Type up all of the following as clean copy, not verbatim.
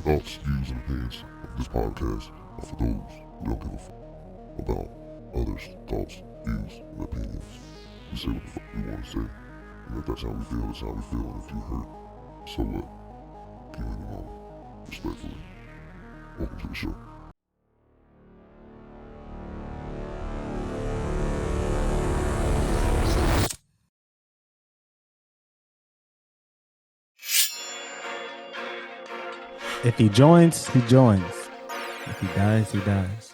Thoughts, views, and opinions of this podcast are for those who don't give a fuck about others' thoughts, views, and opinions. We say what the fuck we want to say, and if that's how we feel, that's how we feel, and if you hurt, so what? Keep it alone. Respectfully. Welcome to the show. If he joins, he joins. If he dies, he dies.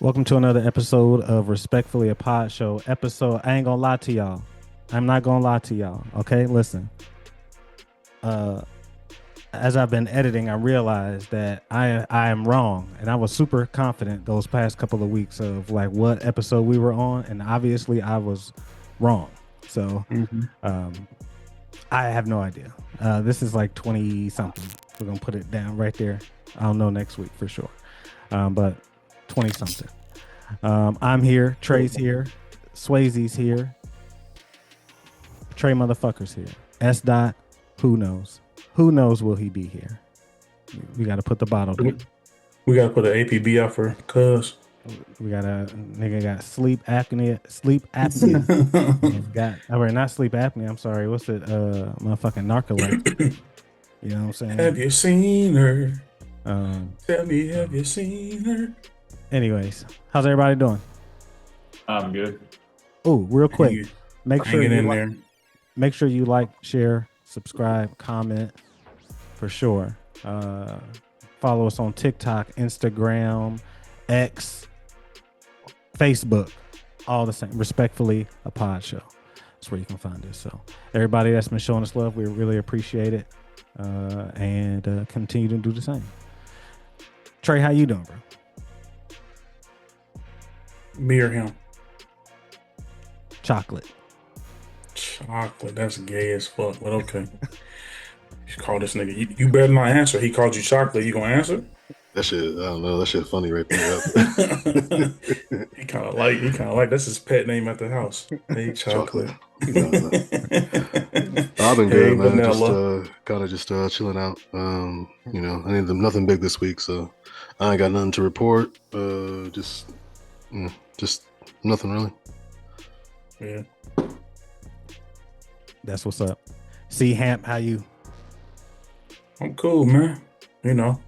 Welcome to another episode of Respectfully a Pod Show. I ain't gonna lie to y'all. I'm not gonna lie to y'all. Okay, listen. As I've been editing, I realized that I am wrong, and I was super confident those past couple of weeks of like what episode we were on, and obviously I was wrong. So I have no idea. This is like 20 something. We're gonna put it down right there. I'll know next week for sure. But 20 something. I'm here. Trey's here. Swayze's here. Trey motherfucker's here. S. Dot. Who knows? Who knows will he be here? We got to put the bottle down. We got to put an APB out for cuz. We got a nigga got sleep apnea. Not sleep apnea. I'm sorry. What's it? Motherfucking narcolepsy. You know what I'm saying? Have you seen her? Tell me, have you seen her? Anyways, how's everybody doing? I'm good. Oh, real quick. Make sure you like, share, subscribe, comment for sure. Follow us on TikTok, Instagram, X, Facebook, all the same. Respectfully a Pod Show. That's where you can find us. So everybody that's been showing us love, we really appreciate it. And continue to do the same. Trey, how you doing, bro? Me or him? Chocolate, that's gay as fuck, but okay. You call this nigga. You better not answer. He called you chocolate. You gonna answer? That shit, I don't know. That shit funny right there. He kind of like that's his pet name at the house. Hey, chocolate. I've been good, man. Just chilling out. I need nothing big this week, so I ain't got nothing to report. Just nothing really. Yeah. that's what's up. C Hamp, how you? I'm cool, man. You know,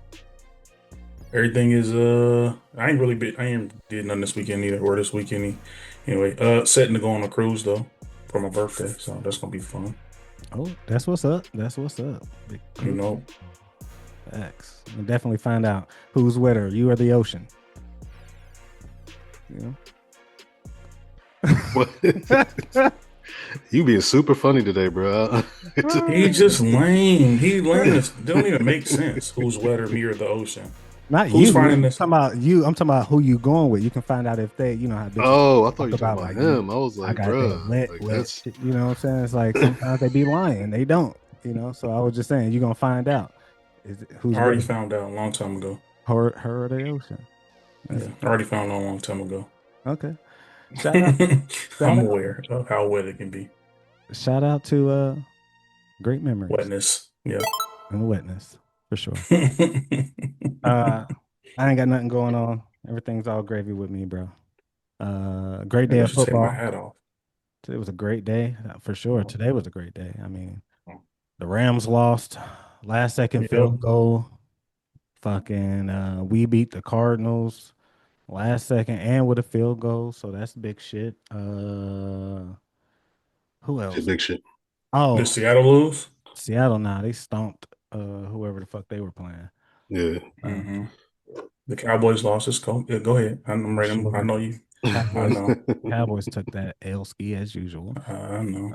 everything is I ain't did nothing this weekend either, or this weekend anyway. Setting to go on a cruise though for my birthday, so that's gonna be fun. Oh, that's what's up. Big You know, X. We'll definitely find out who's wetter, you or the ocean. You know. What? You being super funny today, bro. he just lame. He lame. It don't even make sense. Who's wetter, me or the ocean? Not Who's you. finding this? I'm talking about you. I'm talking about who you going with. You can find out if they, how. Oh, I thought you were talking about about him. I was like, bro, wet. You know what I'm saying? It's like sometimes they be lying. They don't. So I was just saying, you're gonna find out. Who's I already found out a long time ago. Her or the ocean? Yeah, I already found out a long time ago. Okay. Shout out. I'm aware of how wet it can be. Shout out to great memories. Wetness. Yeah. And the wetness, for sure. I ain't got nothing going on. Everything's all gravy with me, bro. Great day of football. Take my hat off. Today was a great day, for sure. Today was a great day. I mean, the Rams lost last second field goal. Fucking we beat the Cardinals last second and with a field goal, so that's big shit. Who else? big shit. Oh, did Seattle lose? Seattle, they stomped whoever the fuck they were playing. Yeah. The Cowboys lost. Let's go. Yeah, go ahead. I'm ready. I know you. I know. Cowboys took that L ski as usual. I know.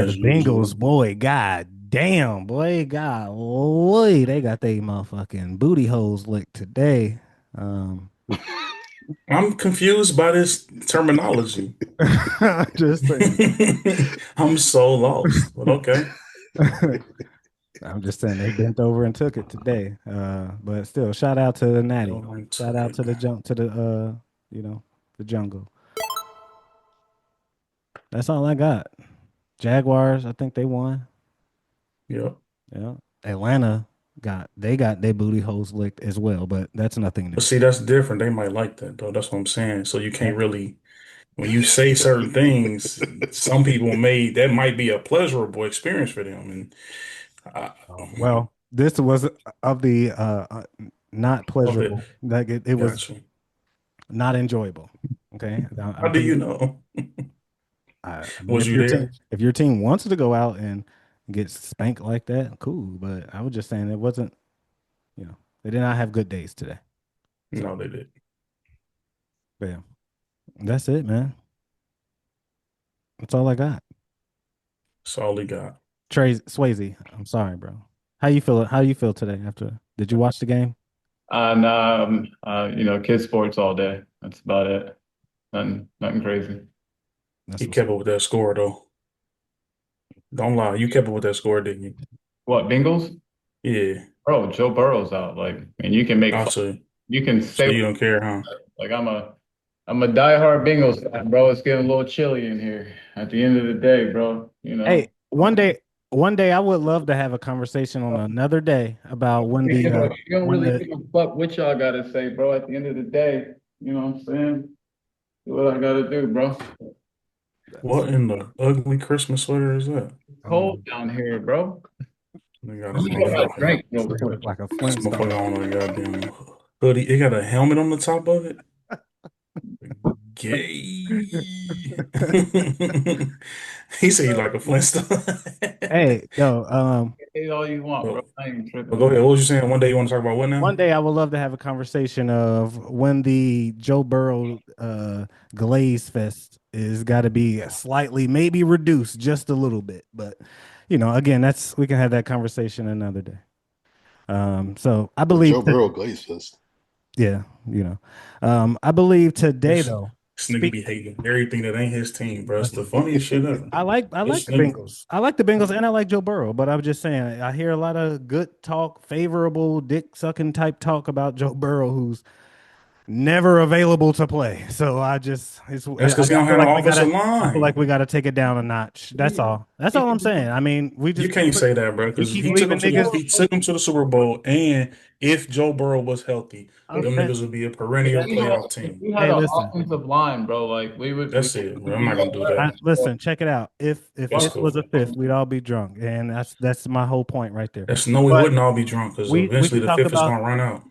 The Bengals, boy, god damn, boy, they got they motherfucking booty holes licked today. I'm confused by this terminology. Just saying. I'm so lost, but okay. I'm just saying they bent over and took it today. But still, shout out to the Natty. Shout out to the the jungle. That's all I got. Jaguars, I think they won. Yep. Yeah. Atlanta got their booty holes licked as well, but that's nothing new. But see, that's different. They might like that though. That's what I'm saying. So you Yeah. can't really, when you say certain things, some people may that might be a pleasurable experience for them. And I, Well, this was of the not okay, pleasurable. Like it was gotcha. not enjoyable. Okay, How I'm do you pretty. know? I mean, Was you there? if your team wants to go out and get spanked like that, cool. But I was just saying it wasn't. They did not have good days today. So, No, they did. but yeah, that's it, man. That's all I got. That's all he got. Trey Swayze, I'm sorry, bro. How you feel? How you feel today? After did you watch the game? Nah, kids sports all day. That's about it. Nothing crazy. That's He what's kept up with that score though. Don't lie, you kept up with that score, didn't you? What, Bengals? Yeah. Bro, Joe Burrow's out. Like, and you can make fun, Also, you can so say you don't care, huh? like I'm a diehard Bengals fan, bro. It's getting a little chilly in here. At the end of the day, bro, Hey, one day I would love to have a conversation on another day about you don't when really the give a fuck what y'all gotta say, bro. At the end of the day, you know what I'm saying? Do what I gotta do, bro. What in the ugly Christmas sweater is that? Cold down here, bro. They got a I'm gonna have a motherfucking drink real nigga quick. look like a this motherfucker Flintstone. on a goddamn hoodie. It got a helmet on the top of it. Gay. He said he like a Flintstone. Hey, yo, Say all you want, bro. But, I ain't but tripping. go ahead. What was you saying? One day you want to talk about what now? one day I would love to have a conversation of when the Joe Burrow glaze fest is got to be slightly maybe reduced just a little bit, but again, that's we can have that conversation another day. So I The believe Joe Burrow Glaze Fest. yeah, I believe today This, though. this nigga be hating everything that ain't his team, bro. It's the funniest shit ever. I like This the nigga, Bengals. I like the Bengals and I like Joe Burrow, but I'm just saying I hear a lot of good talk, favorable dick sucking type talk about Joe Burrow, who's never available to play. So that's because he I don't feel have no like offensive we line. gotta take it down a notch. That's all. That's all I'm saying. I mean, You can't say that, bro, we because keep leaving niggas. he took him to the Super Bowl, and if Joe Burrow was healthy, them Okay. niggas would be a If perennial we had, playoff if team. we had Hey, an listen. offensive line, bro, like That's it, bro. we'd I'm be not gonna do that. Listen, check it out. If It's fifth was a cool. fifth, we'd all be drunk, and that's my whole point right there. That's no, we But wouldn't all be drunk because we eventually can the talk fifth is about gonna run out.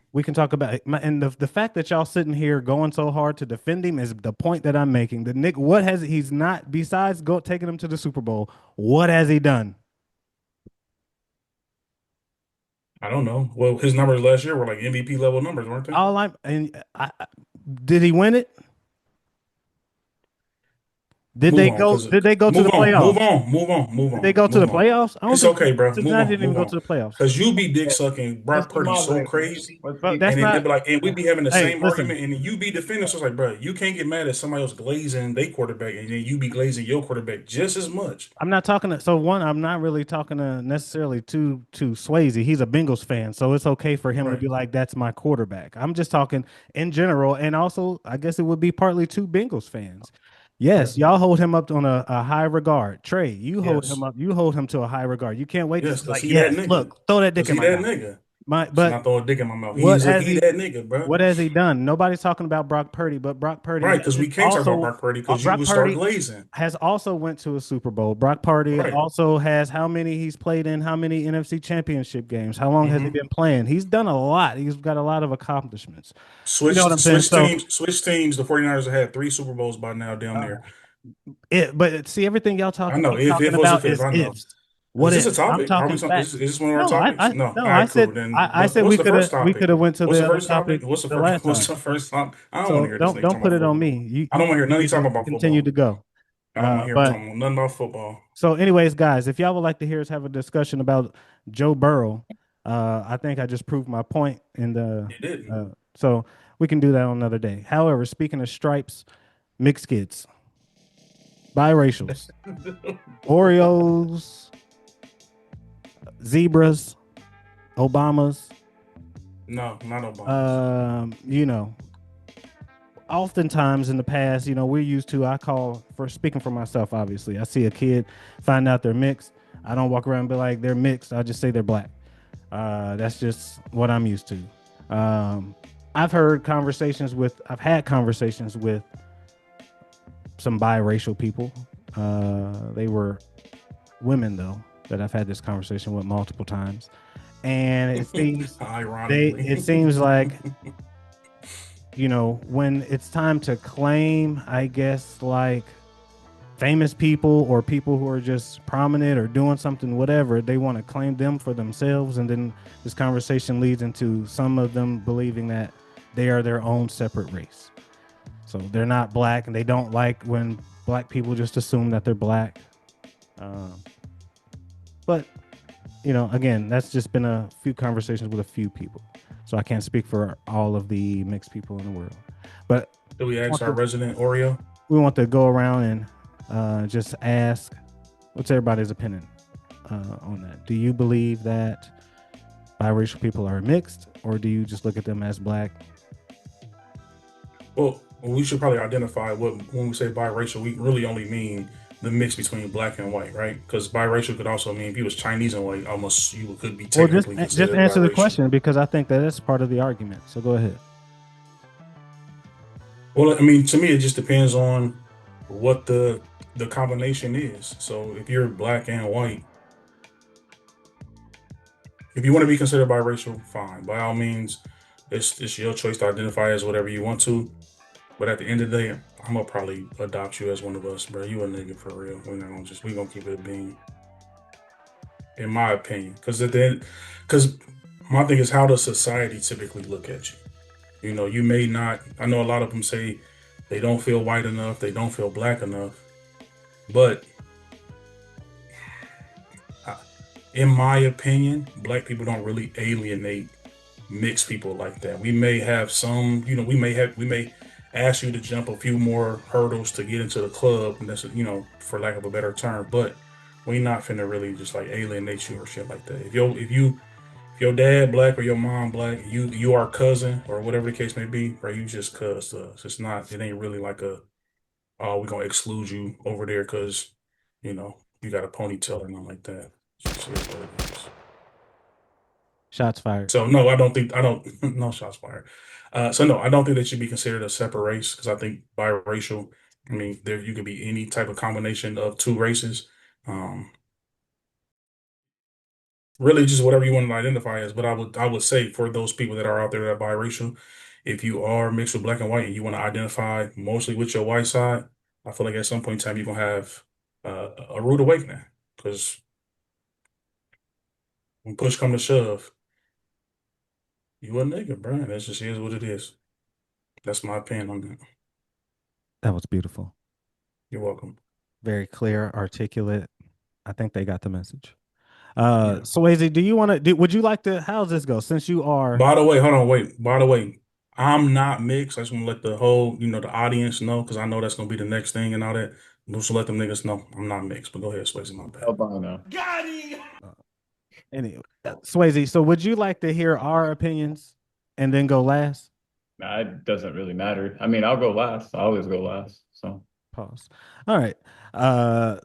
and the fact that y'all sitting here going so hard to defend him is the point that I'm making. The Nick, what has he's not besides taking him to the Super Bowl? What has he done? I don't know. Well, his numbers last year were like MVP level numbers, weren't they? All I'm and did he win it? Move on, because Did they go to move the on, move playoffs? on, move on, move Did they on, go to the move on. playoffs? I don't It's think okay, bro. Move Cincinnati on, didn't even move go on. to the playoffs. Because you be dick sucking Brock Mr. Purdy so Moderator, crazy, But keep that's and then they not. be like, and we be having the Hey, same listen. argument, and then you be defending. So it's like, bro, you can't get mad at somebody else glazing their quarterback, and then you be glazing your quarterback just as much. I'm not talking to so one. I'm not really talking to necessarily to Swayze. He's a Bengals fan, so it's okay for him to Right. be like, "That's my quarterback." I'm just talking in general, and also I guess it would be partly two Bengals fans. Right. Yes, y'all hold him up on a high regard. Trey, you hold him Yes. up. You hold him to a high regard. You can't wait to Yes, see because like, he that yes, nigga. look, throw that dick Because in he my that mouth. nigga. Just But not throwing a dick in my mouth. what has He he? that nigga, bro. What has he done? Nobody's talking about Brock Purdy, but Brock Right, Purdy because is we can't talk about also Brock Purdy because you Brock would start Purdy glazing. has also went to a Super Bowl. Brock Purdy Right. also has how many he's played in how many NFC championship games? How long has he Mm-hmm. been playing? He's done a lot. He's got a lot of accomplishments. You know what I'm saying? Switch teams. The 49ers have had three Super Bowls by now, damn Uh, near. but see, everything y'all I know. keep If talking was a about fifth, is I know. ifs. Is What this a ifs? I'm topic? Are we? talking Is facts. this one of our No, topics? No. All no, I right, cool. said Then I said what's the first we could topic? have went to What's the the other first topic? topic the last What's time. the first topic? I don't want to So hear this nigga don't talking put about it on me. football. I don't want to hear none of you Continue talking to about continue to football. go. I don't want to hear him But talking nothing about football. So, anyways, guys, if y'all would like to hear us have a discussion about Joe Burrow, I think I just proved my point in the You didn't. so we can do that on another day. However, speaking of stripes, mixed kids, biracials, Oreos, zebras, Obamas, No, not Obama's. you know, oftentimes in the past, we're used to, I call, for speaking for myself, obviously, I see a kid, find out they're mixed. I don't walk around and be like, they're mixed. I just say they're black. That's just what I'm used to. Um, I've had conversations with some biracial people. They were women though that I've had this conversation with multiple times, and Ironically. it seems like when it's time to claim, I guess, like famous people or people who are just prominent or doing something, whatever, they want to claim them for themselves. And then this conversation leads into some of them believing that they are their own separate race. So they're not black and they don't like when black people just assume that they're black. Um, but, again, that's just been a few conversations with a few people. So I can't speak for all of the mixed people in the world. But Do we ask our resident Oreo? we want to go around and just ask, what's everybody's opinion on that? Do you believe that biracial people are mixed, or do you just look at them as black? Well, we should probably identify what when we say biracial, we really only mean the mix between black and white, right? Because biracial could also mean if he was Chinese and white, almost you could be Well, technically just considered answer the biracial. question because I think that is part of the argument. So go ahead. Well, I mean, to me, it just depends on what the combination is. So if you're black and white, if you want to be considered biracial, fine. By all means, it's your choice to identify as whatever you want to. But at the end of the day, I'm gonna probably adopt you as one of us, bro. You a nigga for real. We gonna keep it a bean, in my opinion. Because my thing is, how does society typically look at you? You may not. I know a lot of them say they don't feel white enough, they don't feel black enough, but I- in my opinion, black people don't really alienate mixed people like that. We may have some, we may ask you to jump a few more hurdles to get into the club, and that's for lack of a better term. But we not finna really just like alienate you or shit like that. If your dad black or your mom black, you are cousin or whatever the case may be, bro, you just cuz to us. It ain't really like oh, we're gonna exclude you over there because you got a ponytail or nothing like that. It just is what it is. Shots fired. So no, I don't no shots fired. So no, I don't think they should be considered a separate race because I think biracial. I mean, there you could be any type of combination of two races. Um, really, just whatever you want to identify as. But I would say for those people that are out there that are biracial, if you are mixed with black and white and you want to identify mostly with your white side, I feel like at some point in time you're gonna have a rude awakening because when push come to shove, you a nigga, bro. That just is what it is. That's my opinion on that. That was beautiful. You're welcome. Very clear, articulate. I think they got the message. Yeah. Swayze, would you like to, how's this go? Since you are, By the way, hold on, wait. By the way, I'm not mixed. I just want to let the whole, the audience know because I know that's gonna be the next thing and all that. Just to let them niggas know I'm not mixed. But go ahead, Swayze, my bad. Albino. anyway, Swayze, so would you like to hear our opinions and then go last? Nah, it doesn't really matter. I mean, I'll go last. I always go last. So Pause. All right.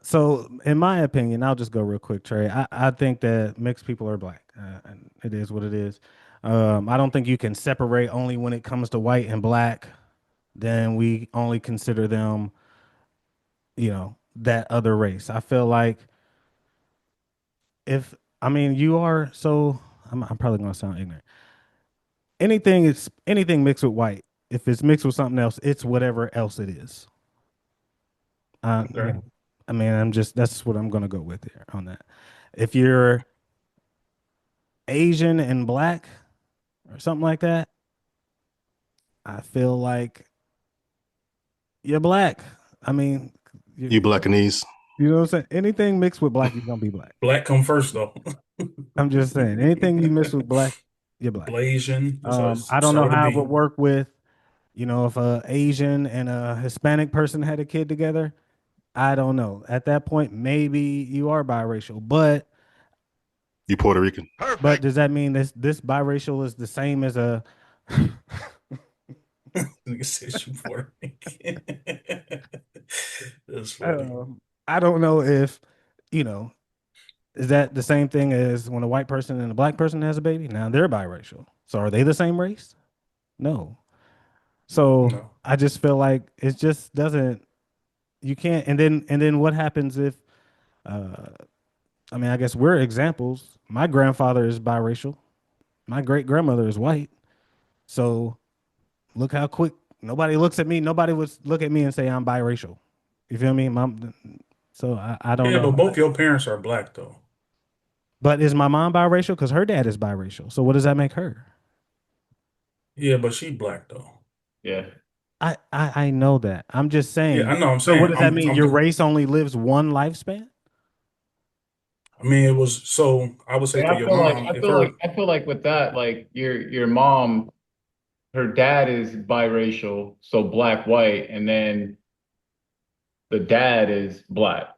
So in my opinion, I'll just go real quick, Trey. I think that mixed people are black. And it is what it is. I don't think you can separate only when it comes to white and black. Then we only consider them, that other race. I feel like if I mean you are so I'm probably gonna sound ignorant. Anything mixed with white. If it's mixed with something else, it's whatever else it is. Okay. I mean, that's what I'm gonna go with here on that. If you're Asian and black or something like that, I feel like you're black. I mean, You Blackanese. you know what I'm saying? Anything mixed with black, you're gonna be black. Black come first though. I'm just saying, anything you mix with black, you're black. Blasian. That's how I it don't know started to how it would be. work with, if a Asian and a Hispanic person had a kid together. I don't know. At that point, maybe you are biracial, but You Puerto Rican. does that mean this biracial is the same as a Nigga said you Puerto Rican. That's funny. I don't know if, you know, is that the same thing as when a white person and a black person has a baby? Now they're biracial. So are they the same race? No. So No. I just feel like it just doesn't. You can't. And then what happens if? Uh, I mean, I guess we're examples. My grandfather is biracial. My great grandmother is white. So look how quick nobody looks at me. Nobody would look at me and say I'm biracial. You feel me, mom? So I don't Yeah, but know. both your parents are black though. But is my mom biracial? Because her dad is biracial. So what does that make her? Yeah, but she black though. Yeah. I know that. I'm just Yeah, saying. I know. I'm So what saying. does that mean? Your race only lives one lifespan? I mean, it was so. I would say And for I your feel like mom, I if feel like her. I feel like with that, like your mom, her dad is biracial, so black, white, and then the dad is black.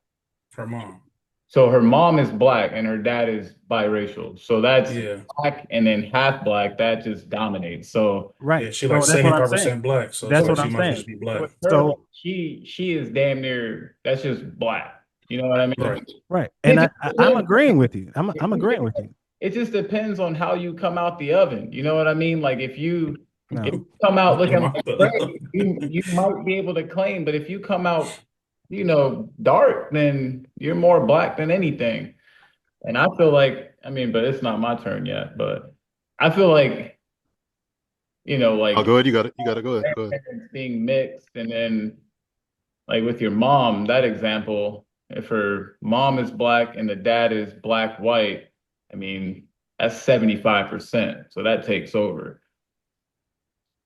Her mom. So her mom is black and her dad is biracial. So that's Yeah. black and then half black, that just dominates. So Right. Yeah, she like So that's what I'm 75% saying. black. So it's That's like what she I'm might as well saying. just be with black. her, So she is damn near, that's just black. You know what I mean? Right. right. And It I, just I'm depends. agreeing with you. I'm agreeing with you. It just depends on how you come out the oven. You know what I mean? Like if No. you come out Come looking on. like gray, you might be able to claim, but if you come out, dark, then you're more black than anything. And I feel like, I mean, but it's not my turn yet, but I feel like, Oh, like go ahead. You got it. You got to go ahead. Go ahead. grandparents being mixed, and then like with your mom, that example, if her mom is black and the dad is black white, I mean, that's 75%. So that takes over.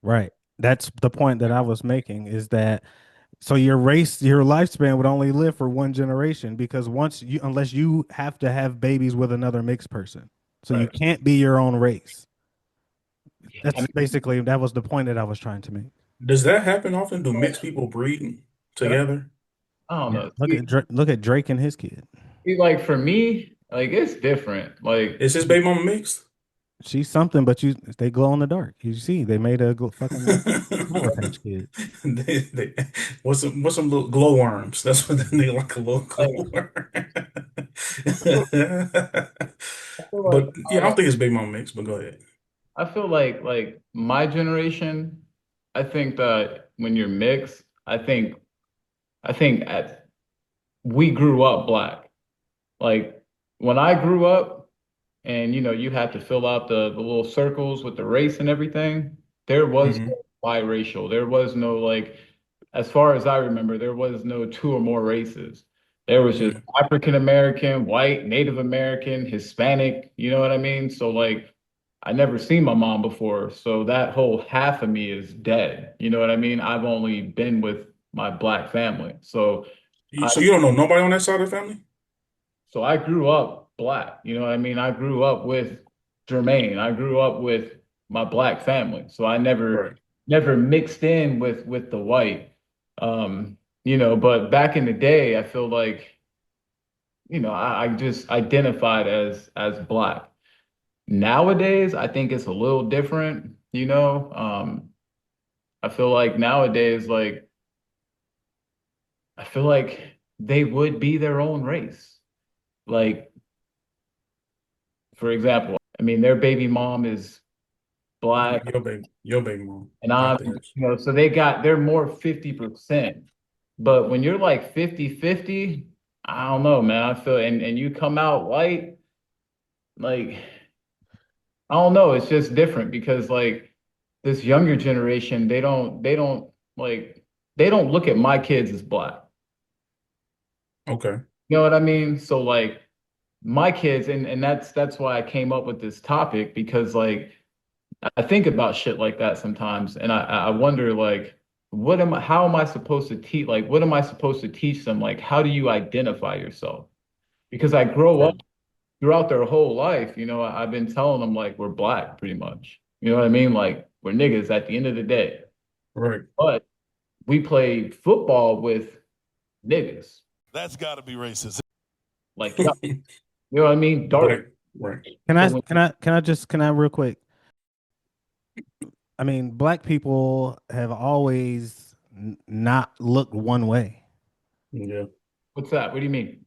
Right. That's the point that I was making is that so your lifespan would only live for one generation because unless you have to have babies with another mixed person. So you Right. can't be your own race. I That's mean, basically that was the point that I was trying to make. Does that happen often? Do mixed people breed but together? I don't Yeah. know. Look at Drake and his kid. Like for me, like it's different. Like Is his baby mama mixed? She's something, but they glow in the dark. You see, they made a fucking Sour Patch Kid. they, what's some little glowworms? That's what they like, a little like glowworm. I feel like But yeah, I don't think his baby mama mixed. But go ahead. I feel like my generation, I think that when you're mixed, I think we grew up black. Like when I grew up and you had to fill out the little circles with the race and everything, there was Hmm. no biracial. There was no like, as far as I remember, there was no two or more races. There was just Yeah. African American, white, Native American, Hispanic, you know what I mean? So like I never seen my mom before. So that whole half of me is dead. You know what I mean? I've only been with my black family. I So you don't know nobody on that side of the family? so I grew up black. You know what I mean? I grew up with Jermaine. I grew up with my black family. So I never Right. never mixed in with the white. But back in the day, I feel like, I just identified as black. Nowadays, I think it's a little different. I feel like nowadays, like I feel like they would be their own race. Like, for example, I mean, their baby mom is black Your baby mom, and not I'm, theirs. so they're more 50%. But when you're like 50-50, I don't know, man. I feel and you come out white, like I don't know, it's just different because like this younger generation, they don't like they don't look at my kids as black. Okay. You know what I mean? So like my kids, and that's why I came up with this topic because like I think about shit like that sometimes, and I wonder like, how am I supposed to teach? Like, what am I supposed to teach them? Like, how do you identify yourself? Because I grow up Right. throughout their whole life, I've been telling them like we're black, pretty much. You know what I mean? Like we're niggas at the end of the day, Right. but we play football with niggas. That's got to be racist. Like, yeah, you know what I mean? Dark. Black. Right. Can So I when, real quick? I mean, black people have always not looked one way. Yeah. what's that? What do you mean?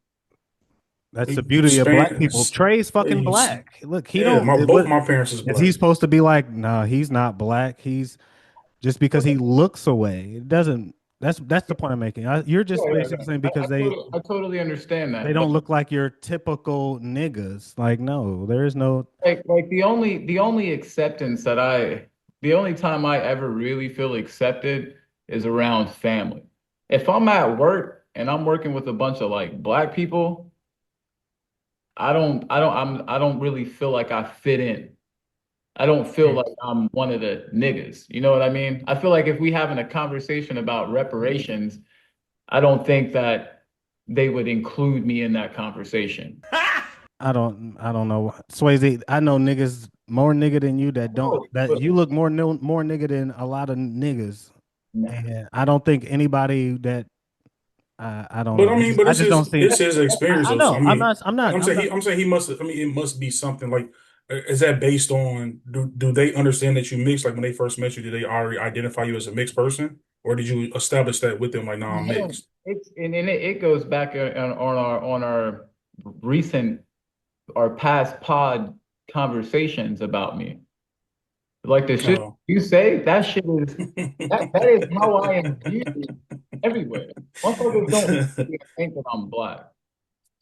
That's the You beauty of black span, people. Trey's fucking you, black. Look, he yeah, don't. both What my parents is is he black. supposed to be like? No, he's not black. He's just because he looks away. It doesn't. That's the point I'm making. You're Yeah, just yeah, basically yeah. saying because I totally understand they that, but don't look like your typical niggas. Like, no, there is no. like the only acceptance that the only time I ever really feel accepted is around family. If I'm at work and I'm working with a bunch of like black people, I don't really feel like I fit in. I don't feel Mm. like I'm one of the niggas. You know what I mean? I feel like if we having a conversation about reparations, I don't think that they would include me in that conversation. I don't know. Swayze, I know niggas more nigga than you that don't Oh, that but you look more nigga than a lot of niggas. And I don't think anybody that I don't But know. I mean, but I just don't see. it's his experience I though. So I know. mean, I'm not. I'm saying he must. I mean, it must be something like. Is that based on do they understand that you mix? Like when they first met you, did they already identify you as a mixed person, or did you establish that with them? Like, nah, I'm I don't. mixed. It's and it goes back on our recent our past pod conversations about me. Like the shit Oh, you say, that shit is that is how I am viewed everywhere. Motherfuckers don't think that I'm black.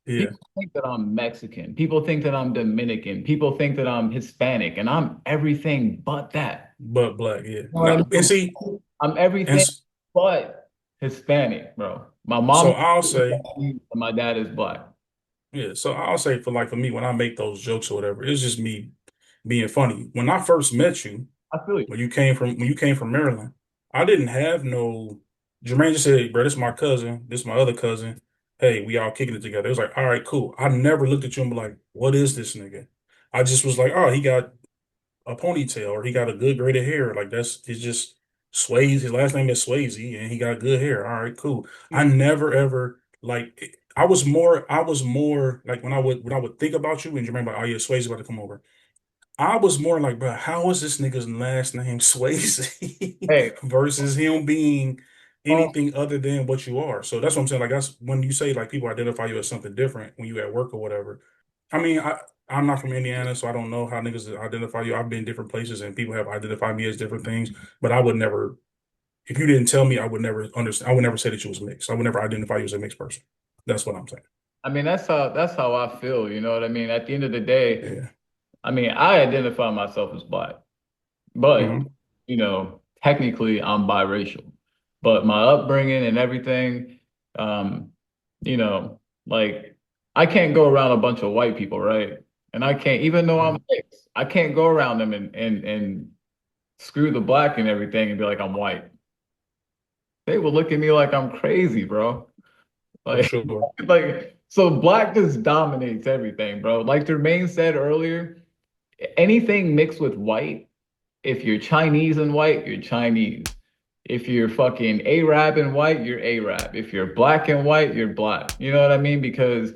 yeah, People think that I'm Mexican. People think that I'm Dominican. People think that I'm Hispanic, and I'm everything but that. but black, yeah. You know what I Now, and mean? see, I'm and everything but Hispanic, bro. My mom so is I'll say. Hispanic and my dad is black. Yeah, so I'll say for me when I make those jokes or whatever, it's just me being funny. When I first met you, I feel you. when you came from Maryland, I didn't have no. Jermaine just said, "Bro, this is my cousin. This is my other cousin. Hey, we all kicking it together." It was like, all right, cool. I never looked at you and be like, "What is this nigga?" I just was like, "Oh, he got a ponytail or he got a good braided hair. Like that's it's just Swayze. His last name is Swayze, and he got good hair. All right, cool." I never ever like. I was more like when I would think about you and you remember, oh yeah, Swayze about to come over. I was more like, bro, how is this nigga's last name Swayze Hey, versus him being um, anything other than what you are? So that's what I'm saying. Like that's when you say like people identify you as something different when you at work or whatever. I mean, I'm not from Indiana, so I don't know how niggas identify you. I've been different places and people have identified me as different things, but I would never, if you didn't tell me, I would never understand. I would never say that you was mixed. I would never identify you as a mixed person. That's what I'm saying. I mean that's how I feel. You know what I mean? At the end of the day, Yeah. I mean I identify myself as black, but Hmm. technically I'm biracial. But my upbringing and everything, um, you know, like I can't go around a bunch of white people, right? And I can't, even though I'm mixed, I can't go around them and screw the black and everything and be like I'm white. They will look at me like I'm crazy, bro. For Like, sure. like so black just dominates everything, bro. Like Jermaine said earlier, anything mixed with white, if you're Chinese and white, you're Chinese. If you're fucking Arab and white, you're Arab. If you're black and white, you're black. You know what I mean? Because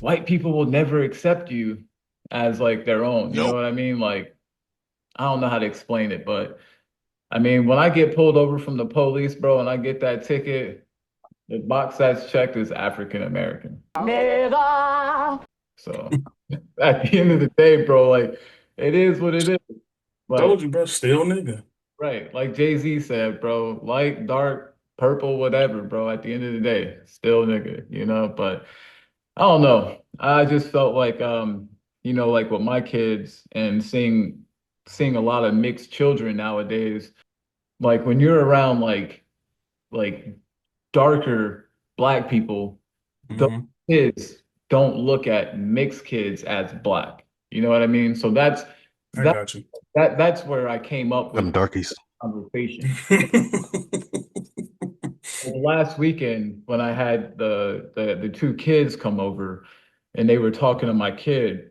white people will never accept you as like their own. You know what I mean? Like, I don't know how to explain it, but I mean, when I get pulled over from the police, bro, and I get that ticket, the box that's checked is African American. So at the end of the day, bro, like it is what it is. Like, Told you, bro. Still nigga. right, like Jay-Z said, bro, light, dark, purple, whatever, bro. At the end of the day, still nigga, But I don't know. I just felt like like with my kids and seeing a lot of mixed children nowadays, like when you're around like darker black people, those Hmm. kids don't look at mixed kids as black. You know what I mean? So that's I that got you. that's where I came up with Them darkies. conversation. Last weekend when I had the two kids come over and they were talking to my kid,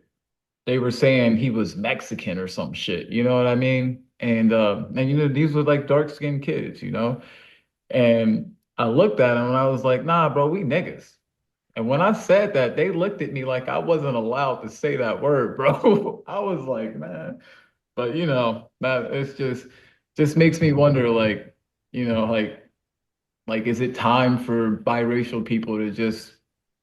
they were saying he was Mexican or some shit. You know what I mean? And these were like dark skinned kids. And I looked at him and I was like, nah, bro, we niggas. And when I said that, they looked at me like I wasn't allowed to say that word, bro. I was like, man. But that it's just makes me wonder, like, you know, like is it time for biracial people to just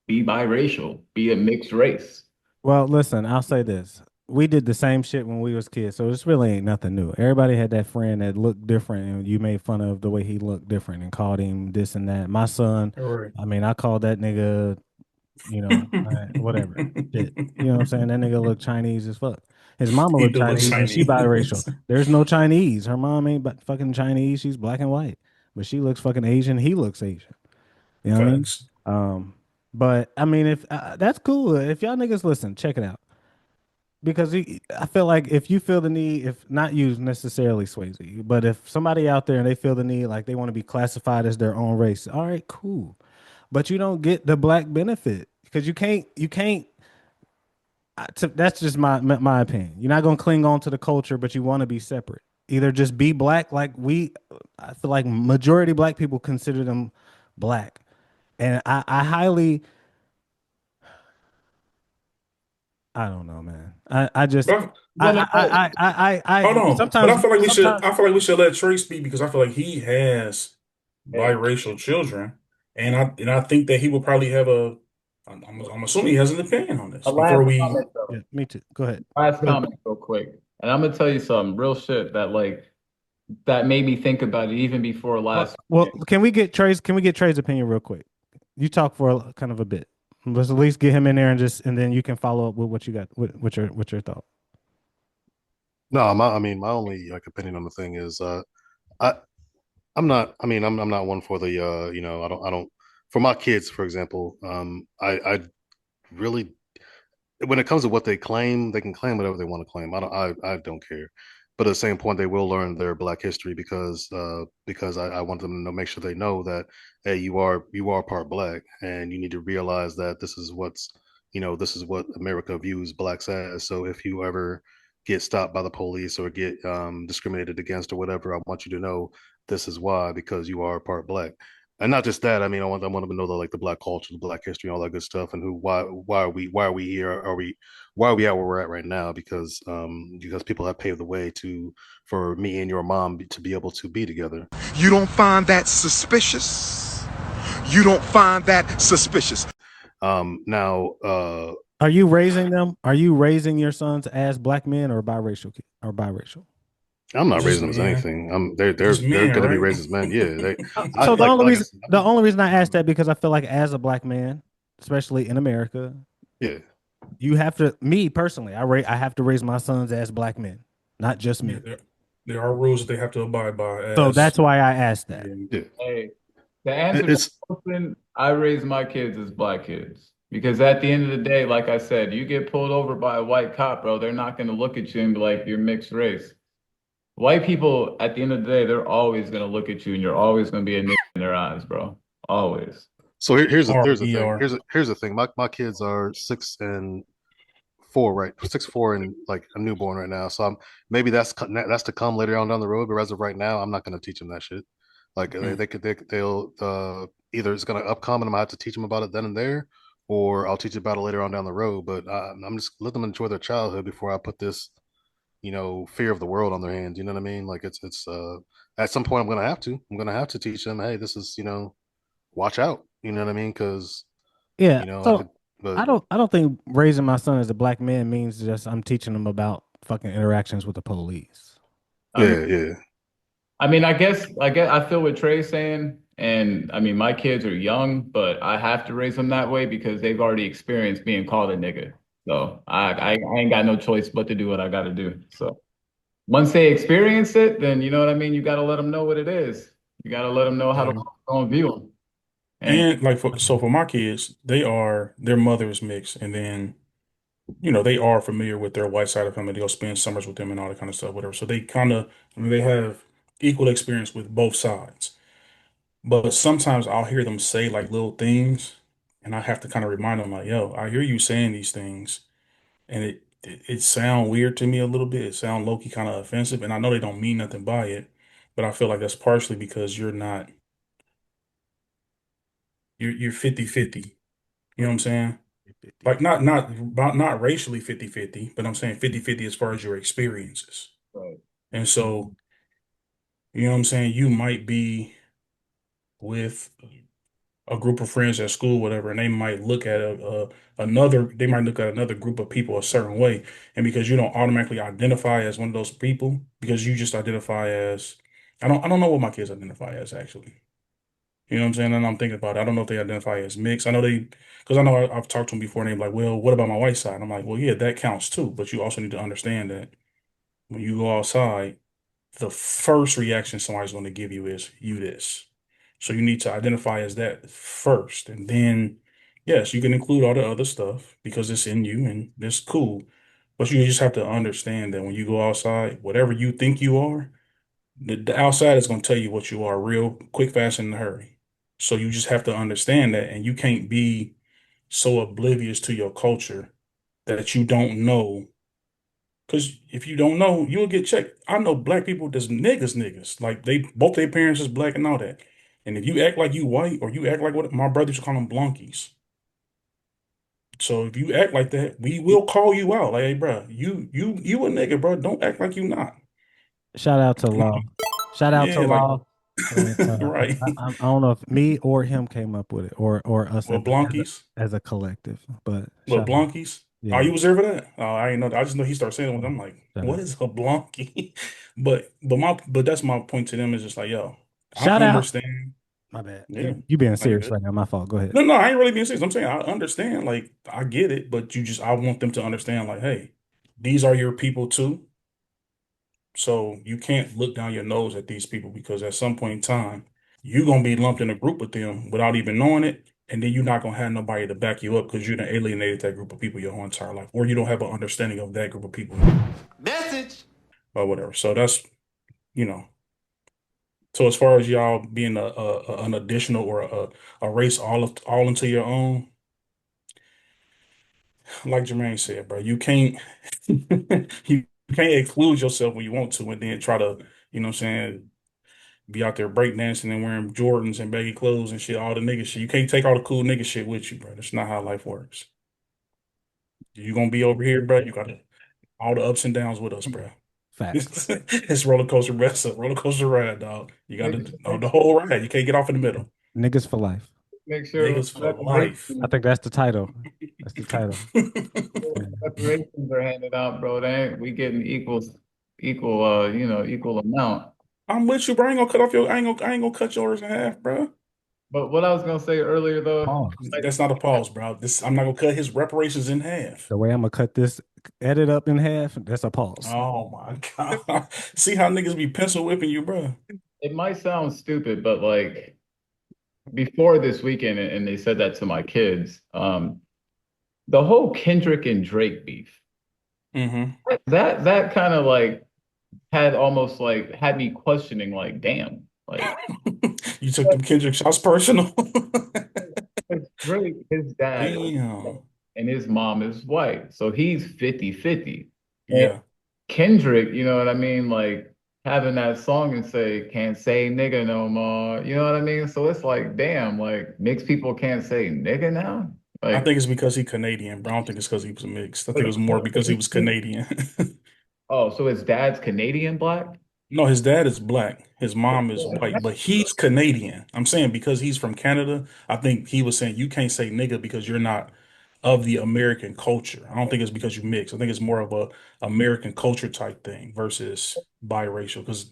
be biracial, be a mixed race. Well, listen, I'll say this. We did the same shit when we was kids, so this really ain't nothing new. Everybody had that friend that looked different and you made fun of the way he looked different and called him this and that. My son, All right. I mean, I called that nigga, whatever. Shit. You know what I'm saying? That nigga looked Chinese as fuck. His mama He looked do look Chinese and she biracial. Chinese. There's no Chinese. Her mom ain't but fucking Chinese. She's black and white. But she looks fucking Asian. He looks Asian. You know what I mean? Facts. Um, but I mean, if that's cool. If y'all niggas listen, check it out. Because I feel like if you feel the need, if not you necessarily, Swayze, but if somebody out there and they feel the need, like they want to be classified as their own race, all right, cool. But you don't get the black benefit because you can't. That's just my opinion. You're not gonna cling on to the culture, but you want to be separate. Either just be black, like I feel like majority black people consider them black, and I highly, I don't know, man. I just But Well, no, hold I on. But sometimes sometimes I feel like we should let Trey speak because I feel like he has hey, biracial children. And I think that he will probably have I'm assuming he has an opinion on this a before last we comment though. yeah, me too. Go ahead. Last Go ahead. comment real quick. And I'm gonna tell you something real shit that that made me think about it even before Well, last well, weekend. can we get Trey's opinion real quick? You talk for kind of a bit. Let's at least get him in there and then you can follow up with what you got with your thought. No, I mean, my only like opinion on the thing is, I, I'm not. I mean, I'm not one for the, I don't. For my kids, for example, I really, when it comes to what they claim, they can claim whatever they want to claim. I don't care. But at the same point, they will learn their Black history because I want them to know, make sure they know that hey, you are part Black, and you need to realize that this is what America views Blacks as. So if you ever get stopped by the police or get discriminated against or whatever, I want you to know this is why because you are part Black. And not just that, I mean, I want them to know the like the Black culture, the Black history, all that good stuff, and why are we here? Why are we at where we're at right now? Because people have paved the way to for me and your mom to be able to be together. You don't find that suspicious? You don't find that suspicious? Now, Are you raising them? Are you raising your sons as black men or biracial? I'm not just raising them as men, anything. They're just they're men, gonna be right? raised as men. Yeah, I So like I said, the only reason I asked that because I feel like as a black man, especially in America, yeah. you have to me personally, I have to raise my sons as black men, not just Yeah, men. there are rules that they have to abide by So as that's why I asked that. yeah. Yeah, Hey, to answer that it's question, I raise my kids as black kids. Because at the end of the day, like I said, you get pulled over by a white cop, bro, they're not gonna look at you and be like, you're mixed race. White people, at the end of the day, they're always gonna look at you and you're always gonna be a nigga in their eyes, bro. Always. so here's the thing. RER. Here's the thing. My kids are 6 and 4, right? 6, 4, and like a newborn right now. So maybe that's to come later on down the road. But as of right now, I'm not going to teach them that shit. Like they'll either it's going to upcome and I'm going to have to teach them about it then and there, or I'll teach about it later on down the road. But I'm just let them enjoy their childhood before I put this fear of the world on their hands. You know what I mean? Like it's at some point I'm gonna have to teach them. Hey, this is watch out. You know what I mean? Because Yeah. you know, So but I don't think raising my son as a black man means just I'm teaching him about fucking interactions with the police. I mean, yeah. I feel what Trey's saying, and I mean, my kids are young, but I have to raise them that way because they've already experienced being called a nigga. So I ain't got no choice but to do what I got to do. So once they experience it, then you know what I mean. You got to let them know what it is. You got to let them know how to Yeah. view them. And And like for my kids, their mother is mixed, and then they are familiar with their white side of family. They'll spend summers with them and all that kind of stuff, whatever. So they kind of, they have equal experience with both sides. But sometimes I'll hear them say like little things, and I have to kind of remind them like, "Yo, I hear you saying these things, and it sound weird to me a little bit. It sound low key kind of offensive, and I know they don't mean nothing by it, but I feel like that's partially because you're 50-50. You know what I'm saying? Like not racially 50-50, but I'm saying 50-50 as far as your experiences. right. And so, you know what I'm saying? You might be with a group of friends at school, whatever, and they might look at they might look at another group of people a certain way, and because you don't automatically identify as one of those people, because you just identify as, I don't know what my kids identify as actually. You know what I'm saying? And I'm thinking about it. I don't know if they identify as mixed. I know because I know I've talked to them before, and they're like, "Well, what about my white side?" And I'm like, "Well, yeah, that counts too, but you also need to understand that when you go outside, the first reaction somebody's going to give you is you this. So you need to identify as that first. And then, yes, you can include all the other stuff because it's in you and it's cool. But you just have to understand that when you go outside, whatever you think you are, the outside is going to tell you what you are real quick, fast, and in a hurry. So you just have to understand that. And you can't be so oblivious to your culture that you don't know, because if you don't know, you'll get checked. I know black people that's niggas. Like they both their parents is black and all that. And if you act like you white or you act like what my brothers call them blunkies. So if you act like that, we will call you out. Like, hey, bro, you a nigga, bro. Don't act like you not. Shout out to And Law. Shout out to yeah, like Law. And right. I don't know if me or him came up with it, or us Well, blunkies. as a collective. But Well, shout out, blunkies. Oh, yeah, you was there for that? Oh, I didn't know. I just know he started saying it. I'm like, shout what out, is a blunky? But that's my point to them is just like, yo, I shout out. understand. My bad. Yeah, You being are you serious good? right now? My fault. Go ahead. No, I ain't really being serious. I'm saying I understand, like I get it, but I want them to understand, like, hey, these are your people too. So you can't look down your nose at these people because at some point in time, you're gonna be lumped in a group with them without even knowing it, and then you're not gonna have nobody to back you up because you done alienated that group of people your whole entire life, or you don't have an understanding of that group of people Message. or whatever. So that's you know. So as far as y'all being an additional or a race all into your own, like Jermaine said, bro, you can't you can't exclude yourself when you want to and then try to, what I'm saying, be out there breakdancing and wearing Jordans and baggy clothes and shit, all the nigga shit. You can't take all the cool nigga shit with you, bro. That's not how life works. You gonna be over here, bro. You got all the ups and downs with us, bro. Facts. It's roller coaster, bro. It's a roller coaster ride, dog. You got Make, to make, the whole ride. You can't get off in the middle. Niggas for life. make sure Niggas for life. I think that's the title. That's the title. Yeah. reparations are handed out, bro. They ain't, we getting equal, equal amount. I'm with you, bro. I ain't gonna cut off your. I ain't gonna cut yours in half, bro. But what I was gonna say earlier, though, Pause. like, That's not a pause, bro. I'm not gonna cut his reparations in half. The way I'm gonna cut this edit up in half, that's a pause. Oh my God. See how niggas be pencil whipping you, bro. it might sound stupid, but like before this weekend, and they said that to my kids, the whole Kendrick and Drake beef, Hmm. that kind of like had almost like had me questioning, like, damn, like You took them Kendrick shots personal. Drake, his dad Damn. and his mom is white, so he's 50-50. And Yeah. Kendrick, you know what I mean? Like having that song and say, can't say nigga no more. You know what I mean? So it's like, damn, like mixed people can't say nigga now. I Like, think it's because he Canadian, bro. I don't think it's because he was mixed. I think it was more because he was Canadian. oh, so his dad's Canadian black? No, his dad is black. His mom is white, but he's Canadian. I'm saying because he's from Canada, I think he was saying you can't say nigga because you're not of the American culture. I don't think it's because you mix. I think it's more of a American culture type thing versus biracial. Because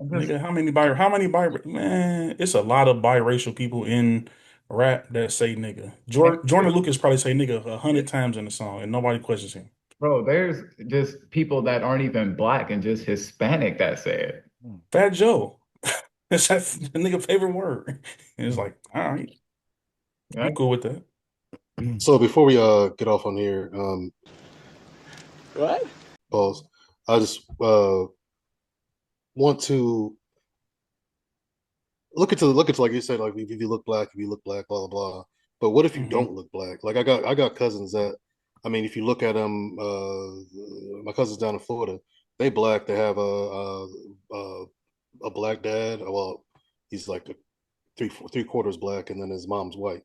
I'm just, nigga, man, it's a lot of biracial people in rap that say nigga. Jordan Lucas probably say nigga 100 times in the song and nobody questions him. bro, there's just people that aren't even black and just Hispanic that say it. Hmm. Fat Joe. That's that nigga favorite word. And it's like, all right, I'm Right? cool with that. So before we get off on here, What? pause. I just want to look into like you said, like if you look black, if you look black, blah blah blah. But what if you Hmm. don't look black? Like I got cousins that, I mean, if you look at them, my cousins down in Florida, they black. They have a black dad. Well, he's like three quarters black, and then his mom's white.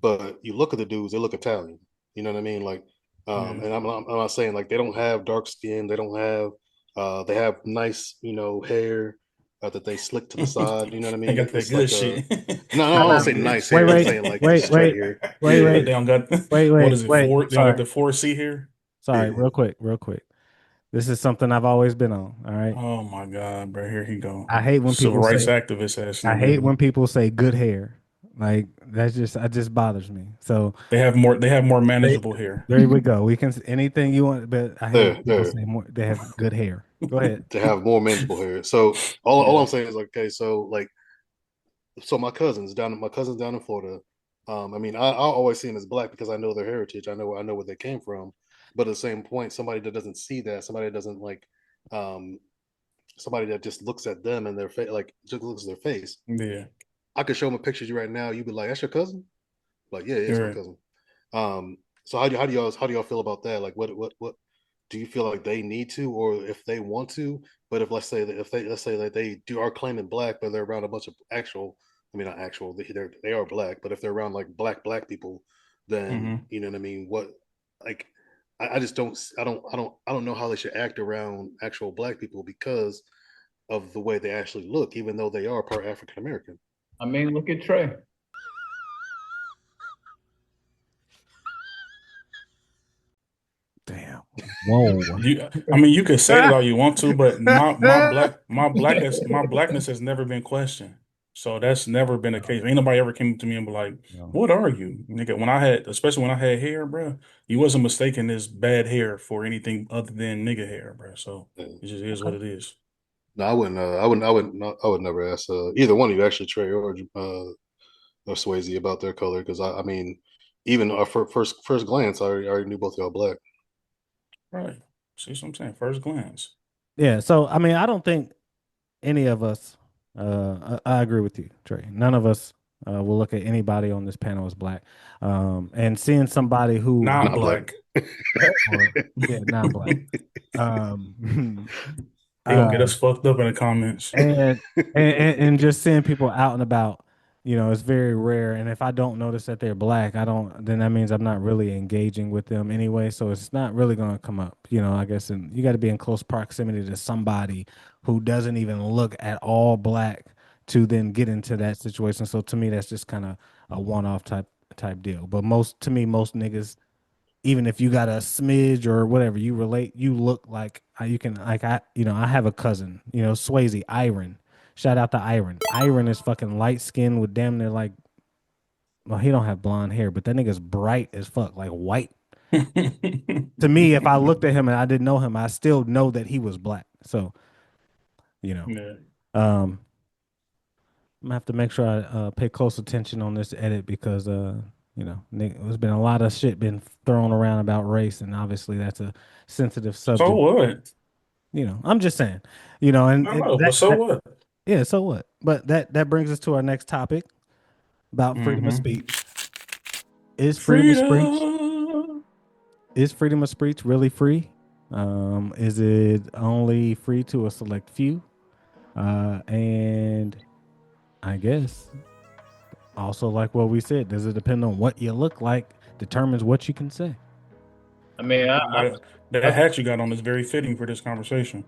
But you look at the dudes; they look Italian. You know what I mean? Like, Yeah. and I'm not saying like they don't have dark skin. They don't have they have nice, hair. that they slick to the side. You know what I They mean? got that It's good like shit. no, I don't say nice Wait, hair. I'm wait, saying like wait, just straight wait, hair. wait, Yeah. wait, They don't got wait, what wait, is it? wait. They don't got Sorry, the 4C here. sorry, Yeah. real quick. This is something I've always been on. All right. Oh my God, bro! Here he go. I hate when Civil people rights say activist ass I hate nigga. when people say good hair. Like that just bothers me. So They have more. They have more they, manageable hair. there we go. We can anything you want, but I hate when people There. say more. They have good hair. Go ahead. To have more manageable hair. So all Yeah. I'm saying is like, okay, so like, so my cousins down in Florida. I mean, I always see them as black because I know their heritage. I know where they came from. But at the same point, somebody that doesn't see that, somebody that doesn't like, um, somebody that just looks at them and their face, like just looks at their face. Yeah. I could show them a picture of you right now. You'd be like, "That's your cousin?" Like, yeah, it's You're my right. cousin. So how do y'all feel about that? Like, what do you feel like they need to, or if they want to? But if let's say that they do are claiming black, but they're around a bunch of actual, I mean not actual, they are black, but if they're around like black people, then Mm-hmm. you know what I mean. What like I just I don't know how they should act around actual black people because of the way they actually look, even though they are part African American. I mean, look at Trey. Damn. Whoa. I mean, you could say that all you want to, but my blackness has never been questioned. So that's never been a case. Ain't nobody ever came to me and be like, No. "What are you, nigga?" When I had, especially when I had hair, bro, you wasn't mistaking this bad hair for anything other than nigga hair, bro. So Yeah. it just is what it is. No, I wouldn't. I would never ask either one of you, actually, Trey or Swayze, about their color because I mean, even first glance, I already knew both y'all black. Right. See what I'm saying? First glance. Yeah. So I mean, I don't think any of us. I agree with you, Trey. None of us will look at anybody on this panel as black. And seeing somebody who, Not Not black. black. or yeah, non-black. Um, They gonna get uh, us fucked up in the comments. and just seeing people out and about, it's very rare. And if I don't notice that they're black, I don't. Then that means I'm not really engaging with them anyway. So it's not really going to come up. I guess, and you got to be in close proximity to somebody who doesn't even look at all black to then get into that situation. So to me, that's just kind of a one-off type deal. But most niggas, even if you got a smidge or whatever, you look like you can, like, I have a cousin, Swayze, Iron. Shout out to Iron. Iron is fucking light skinned with damn near like, well, he don't have blonde hair, but that nigga's bright as fuck, like white. To me, if I looked at him and I didn't know him, I still know that he was black. So, you know, Yeah. um, I'm gonna have to make sure I pay close attention on this edit because there's been a lot of shit been thrown around about race, and obviously that's a sensitive So subject. what? I'm just saying, and, I and know, but so what? yeah, so what? But that brings us to our next topic about freedom of Mm-hmm. speech. Is freedom of speech Freedom. is freedom of speech really free? Is it only free to a select few? And I guess also, like what we said, does it depend on what you look like determines what you can say? I mean, That hat you got on is very fitting for this conversation.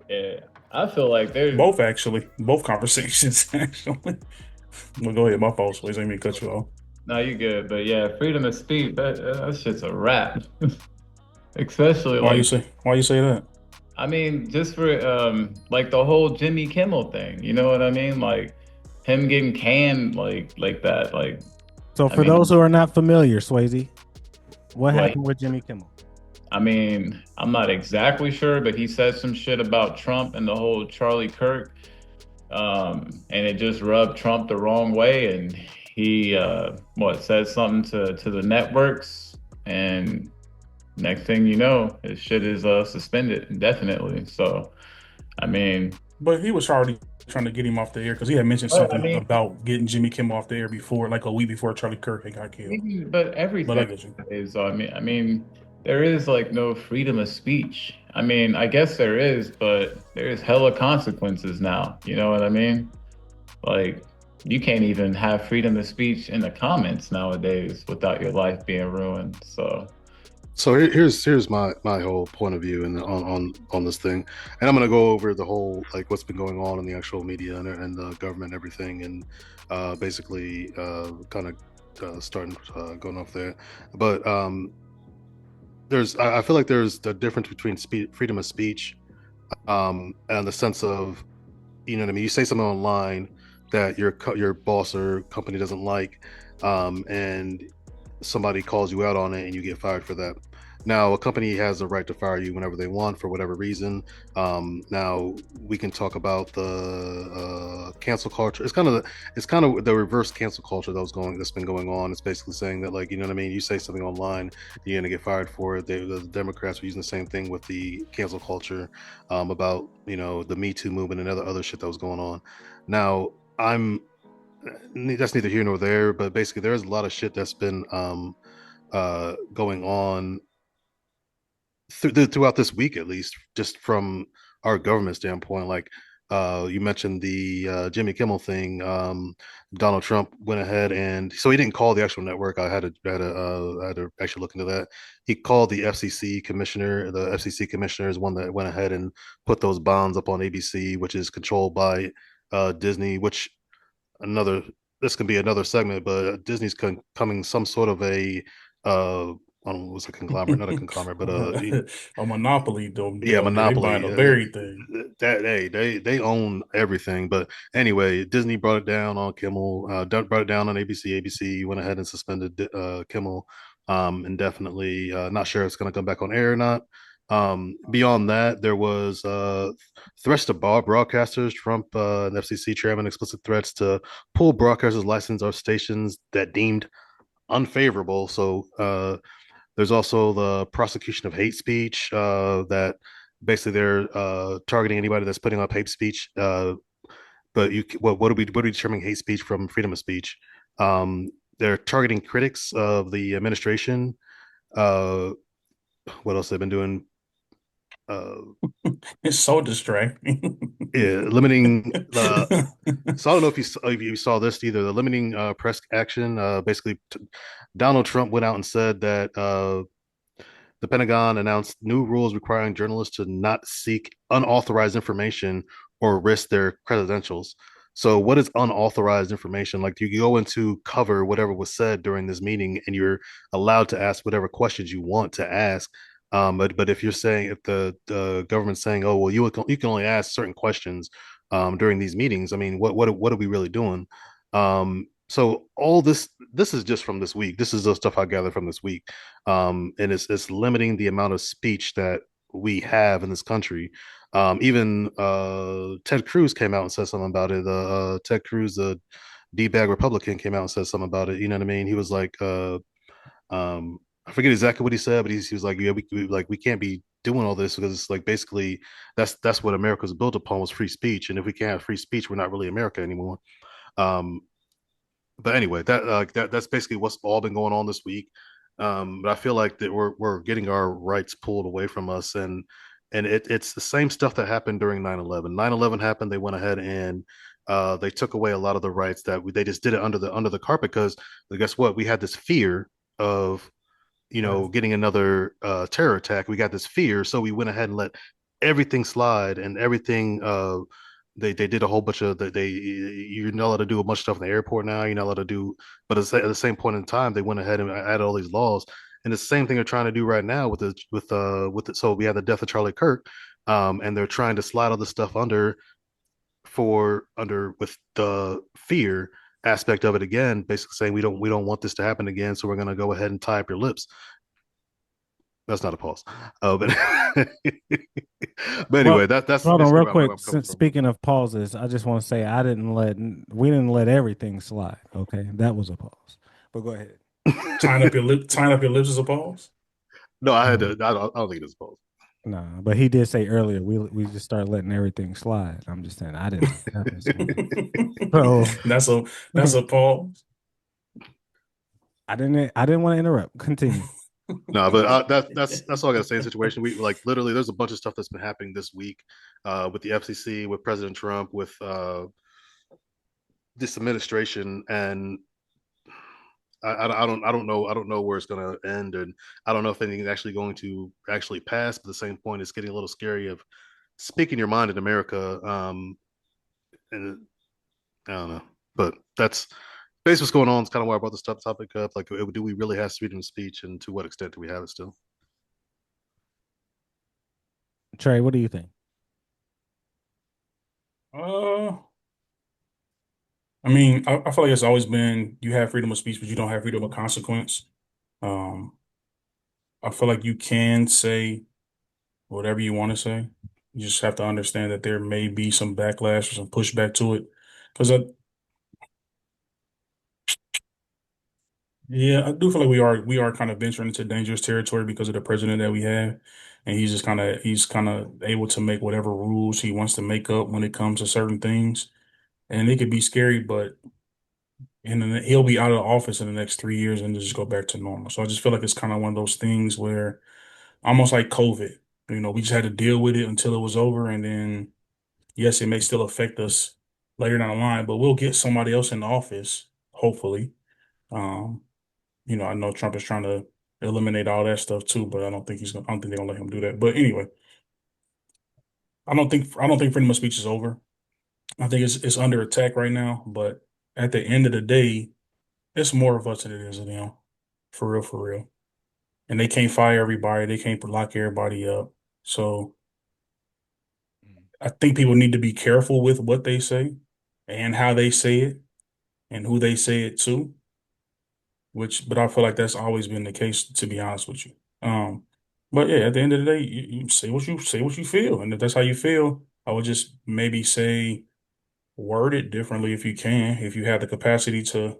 yeah, I feel like there's Both actually, both conversations actually. Well, go ahead. My fault, Swayze. I didn't mean to cut you off. no, you good, but yeah, freedom of speech, that shit's a wrap. Especially like, Why you say that? I mean, just for like the whole Jimmy Kimmel thing, you know what I mean? Like him getting canned like that. Like, So, I for those mean, who are not familiar, Swayze, what like, happened with Jimmy Kimmel? I mean, I'm not exactly sure, but he said some shit about Trump and the whole Charlie Kirk, and it just rubbed Trump the wrong way, and he said something to the networks, and next thing you know, his shit is suspended indefinitely. So, I mean, But he was already trying to get him off the air because he had mentioned but I something mean, about getting Jimmy Kimmel off the air before, like a week before Charlie Kirk had got killed. but But I everything get you. is. I mean, there is like no freedom of speech. I mean, I guess there is, but there's hella consequences now. You know what I mean? Like, you can't even have freedom of speech in the comments nowadays without your life being ruined. So, So here's my whole point of view and on this thing, and I'm gonna go over the whole like what's been going on in the actual media and the government and everything, and basically kind of starting going off there. But I feel like there's the difference between freedom of speech and the sense of, you know what I mean. You say something online that your boss or company doesn't like, and somebody calls you out on it and you get fired for that. Now, a company has the right to fire you whenever they want for whatever reason. Now we can talk about the cancel culture. It's kind of the reverse cancel culture that's been going on. It's basically saying that, like, you know what I mean. You say something online, you're gonna get fired for it. The Democrats are using the same thing with the cancel culture, about, you know, the Me Too movement and other shit that was going on. Now, I'm that's neither here nor there, but basically there's a lot of shit that's been going on throughout this week, at least, just from our government standpoint. Like, you mentioned the Jimmy Kimmel thing. Donald Trump went ahead, and so he didn't call the actual network. I had to actually look into that. He called the FCC commissioner. The FCC commissioner is one that went ahead and put those bonds up on ABC, which is controlled by Disney. Which another this can be another segment, but Disney's coming some sort of a I don't know, what's a conglomerate, not a conglomerate, but A monopoly yeah, down there. They buying monopoly. up everything. That they own everything. But anyway, Disney brought it down on Kimmel. Brought it down on ABC. ABC went ahead and suspended Kimmel indefinitely. Not sure if it's going to come back on air or not. Beyond that, there was threats to broadcasters. Trump and FCC chairman explicit threats to pull broadcasters' license or stations that deemed unfavorable. So there's also the prosecution of hate speech, that basically they're targeting anybody that's putting up hate speech. But what are we determining hate speech from freedom of speech? They're targeting critics of the administration. Uh, what else they've been doing? Uh, It's so distracting. yeah, limiting the. So I don't know if you saw this either. The limiting press action. Basically, Donald Trump went out and said that the Pentagon announced new rules requiring journalists to not seek unauthorized information or risk their credentials. So, what is unauthorized information? Like, you go into cover whatever was said during this meeting, and you're allowed to ask whatever questions you want to ask. But if you're saying, if the government's saying, oh well, you can only ask certain questions during these meetings. I mean, what are we really doing? So all this is just from this week. This is the stuff I gathered from this week, and it's limiting the amount of speech that we have in this country. Even Ted Cruz came out and said something about it. Ted Cruz, the D-bag Republican, came out and said something about it. You know what I mean? He was like, I forget exactly what he said, but he was like, yeah, we can't be doing all this because it's like basically that's what America's built upon, was free speech, and if we can't have free speech, we're not really America anymore. Um, but anyway, that's basically what's all been going on this week. But I feel like that we're getting our rights pulled away from us, and it's the same stuff that happened during 9/11. 9/11 happened. They went ahead and they took away a lot of the rights they just did it under the carpet because guess what? We had this fear of, you Right. know, getting another terror attack. We got this fear, so we went ahead and let everything slide and everything. They did a whole bunch of you're not allowed to do a bunch of stuff in the airport now. You're not allowed to do, but at the same point in time, they went ahead and added all these laws, and the same thing they're trying to do right now so we have the death of Charlie Kirk, and they're trying to slide all this stuff under with the fear aspect of it again, basically saying we don't want this to happen again, so we're going to go ahead and tie up your lips. That's not a pause. But but Well, anyway, that's hold on, basically real where quick. I'm coming Since from. speaking of pauses, I just want to say we didn't let everything slide. Okay, that was a pause. But go ahead. Tying up your lips is a pause. No, I had to. No, I don't think it's a pause. no, but he did say earlier we just started letting everything slide. I'm just saying I didn't let nothing slide. So That's a that's a pause. I didn't want to interrupt. Continue. No, but that's all I got to say in the situation. We like literally, there's a bunch of stuff that's been happening this week, with the FCC, with President Trump, with this administration, and I don't know where it's going to end, and I don't know if anything's actually going to actually pass. But at the same point, it's getting a little scary of speaking your mind in America. And I don't know, but that's basically what's going on. It's kind of why I brought this topic up. Like, do we really have freedom of speech, and to what extent do we have it still? Trey, what do you think? Uh, I mean, I feel like it's always been you have freedom of speech, but you don't have freedom of consequence. Um, I feel like you can say whatever you want to say. You just have to understand that there may be some backlash or some pushback to it. Because yeah, I do feel like we are kind of venturing into dangerous territory because of the president that we have, and he's kind of able to make whatever rules he wants to make up when it comes to certain things, and it could be scary, but and then he'll be out of the office in the next 3 years and just go back to normal. So I just feel like it's kind of one of those things where almost like COVID, we just had to deal with it until it was over, and then yes, it may still affect us later down the line, but we'll get somebody else in the office, hopefully. Um, I know Trump is trying to eliminate all that stuff too, but I don't think they're gonna let him do that. But anyway, I don't think freedom of speech is over. I think it's under attack right now, but at the end of the day, it's more of us than it is of them. For real, for real. And they can't fire everybody, they can't lock everybody up. So I think people need to be careful with what they say and how they say it and who they say it to, but I feel like that's always been the case, to be honest with you. But yeah, at the end of the day, you say what you feel, and if that's how you feel, I would just maybe say word it differently if you can, if you have the capacity to,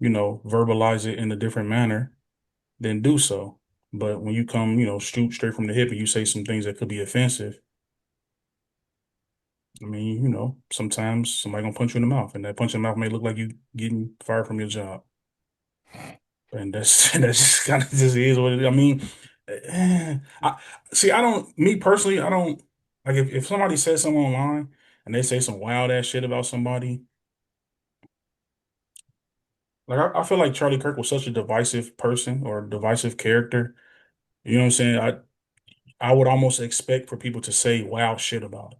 verbalize it in a different manner, then do so. But when you come, shoot straight from the hip and you say some things that could be offensive, I mean, sometimes somebody gonna punch you in the mouth, and that punch in the mouth may look like you getting fired from your job. And that's that's just kind of just is what it is. I mean, I see. I don't. Me personally, I don't like if somebody says something online and they say some wild ass shit about somebody. Like I feel like Charlie Kirk was such a divisive person or a divisive character. You know what I'm saying? I would almost expect for people to say wild shit about it.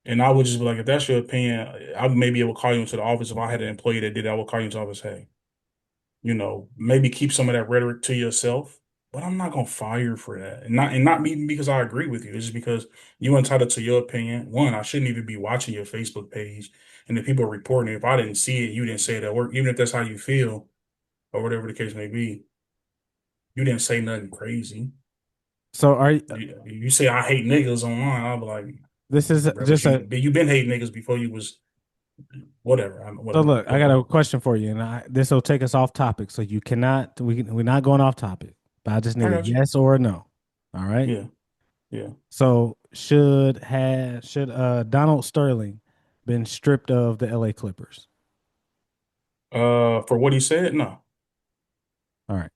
And I would just be like, if that's your opinion, I maybe it would call you into the office. If I had an employee that did that, I would call you into the office. Hey, maybe keep some of that rhetoric to yourself, but I'm not gonna fire you for that. And not even because I agree with you. It's just because you're entitled to your opinion. One, I shouldn't even be watching your Facebook page. And the people reporting it, if I didn't see it, you didn't say it at work, even if that's how you feel, or whatever the case may be, you didn't say nothing crazy. So are you, You say I hate niggas online, I'll be like, this is bro, but just a you've been hating niggas before you was whatever. so Whatever. look, I Go got ahead. a question for you, and this will take us off topic. So you cannot we're not going off topic, but I just I need a got you. yes or a no. All right. Yeah, yeah. So should Donald Sterling been stripped of the LA Clippers? For what he said, no. All right.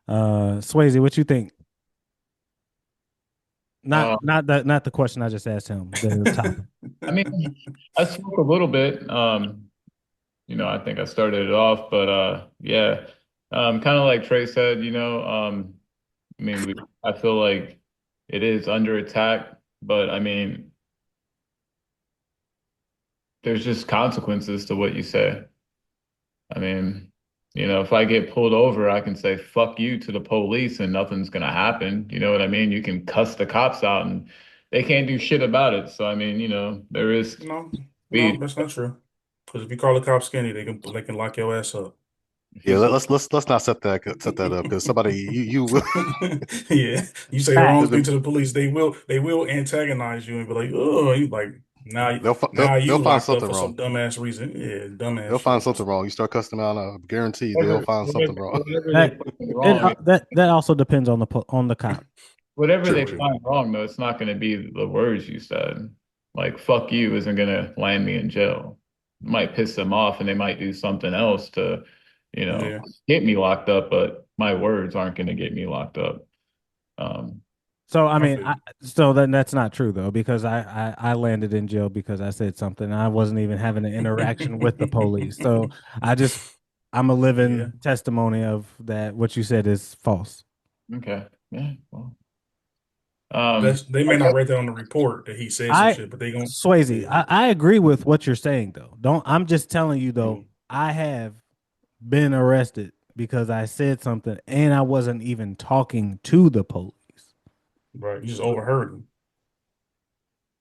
Swayze, what you think? Not Uh, not the question I just asked him, the topic. I mean, I spoke a little bit. I think I started it off, but yeah, kind of like Trey said, I mean, I feel like it is under attack, but I mean, there's just consequences to what you say. I mean, if I get pulled over, I can say fuck you to the police and nothing's gonna happen. You know what I mean? You can cuss the cops out and they can't do shit about it. So I mean, there is No, no, speed. that's not true. Because if you call the cops skinny, they can lock your ass up. Yeah, let's not set that up because somebody you will. Yeah, you say the wrong Fact. thing to the police, they will antagonize you and be like, oh, you like now They'll now you they'll find locked up something for some wrong. dumbass reason. Yeah, dumbass They'll find shit. something wrong. You start cussing them out, I guarantee they'll Whatever, find something whatever, wrong. whatever they That find wrong, that also depends on on the cop. whatever True, they true. find wrong, though, it's not going to be the words you said. Like "fuck you" isn't going to land me in jail. It might piss them off, and they might do something else to, you know, Yeah, get me locked up. But my words aren't going to get me locked up. Um, So I I mean, feel you. so then that's not true though, because I landed in jail because I said something. I wasn't even having an interaction with the police. So I just I'm a Yeah. living testimony of that. What you said is false. Okay. Yeah. Well, They I may not guess, write that on the report that he said some I shit, but they gonna Swayze, yeah. I agree with what you're saying though. Don't I'm just telling you though, Mm, I have been arrested because I said something and I wasn't even talking to the police. right. You just overheard him.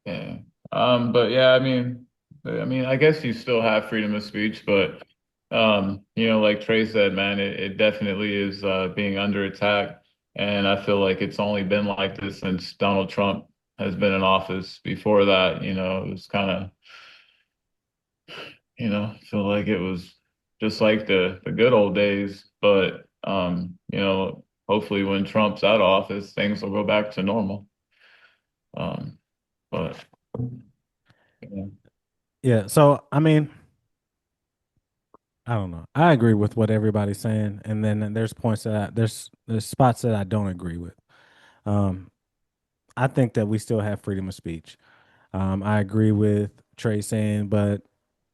yeah. But yeah, I mean, I guess you still have freedom of speech, but like Trey said, man, it definitely is being under attack. And I feel like it's only been like this since Donald Trump has been in office. Before that, it was kind of, I feel like it was just like the good old days. But hopefully when Trump's out of office, things will go back to normal. But yeah. Yeah, so I mean, I don't know. I agree with what everybody's saying, and then there's points that there's spots that I don't agree with. Um, I think that we still have freedom of speech. I agree with Trey saying, but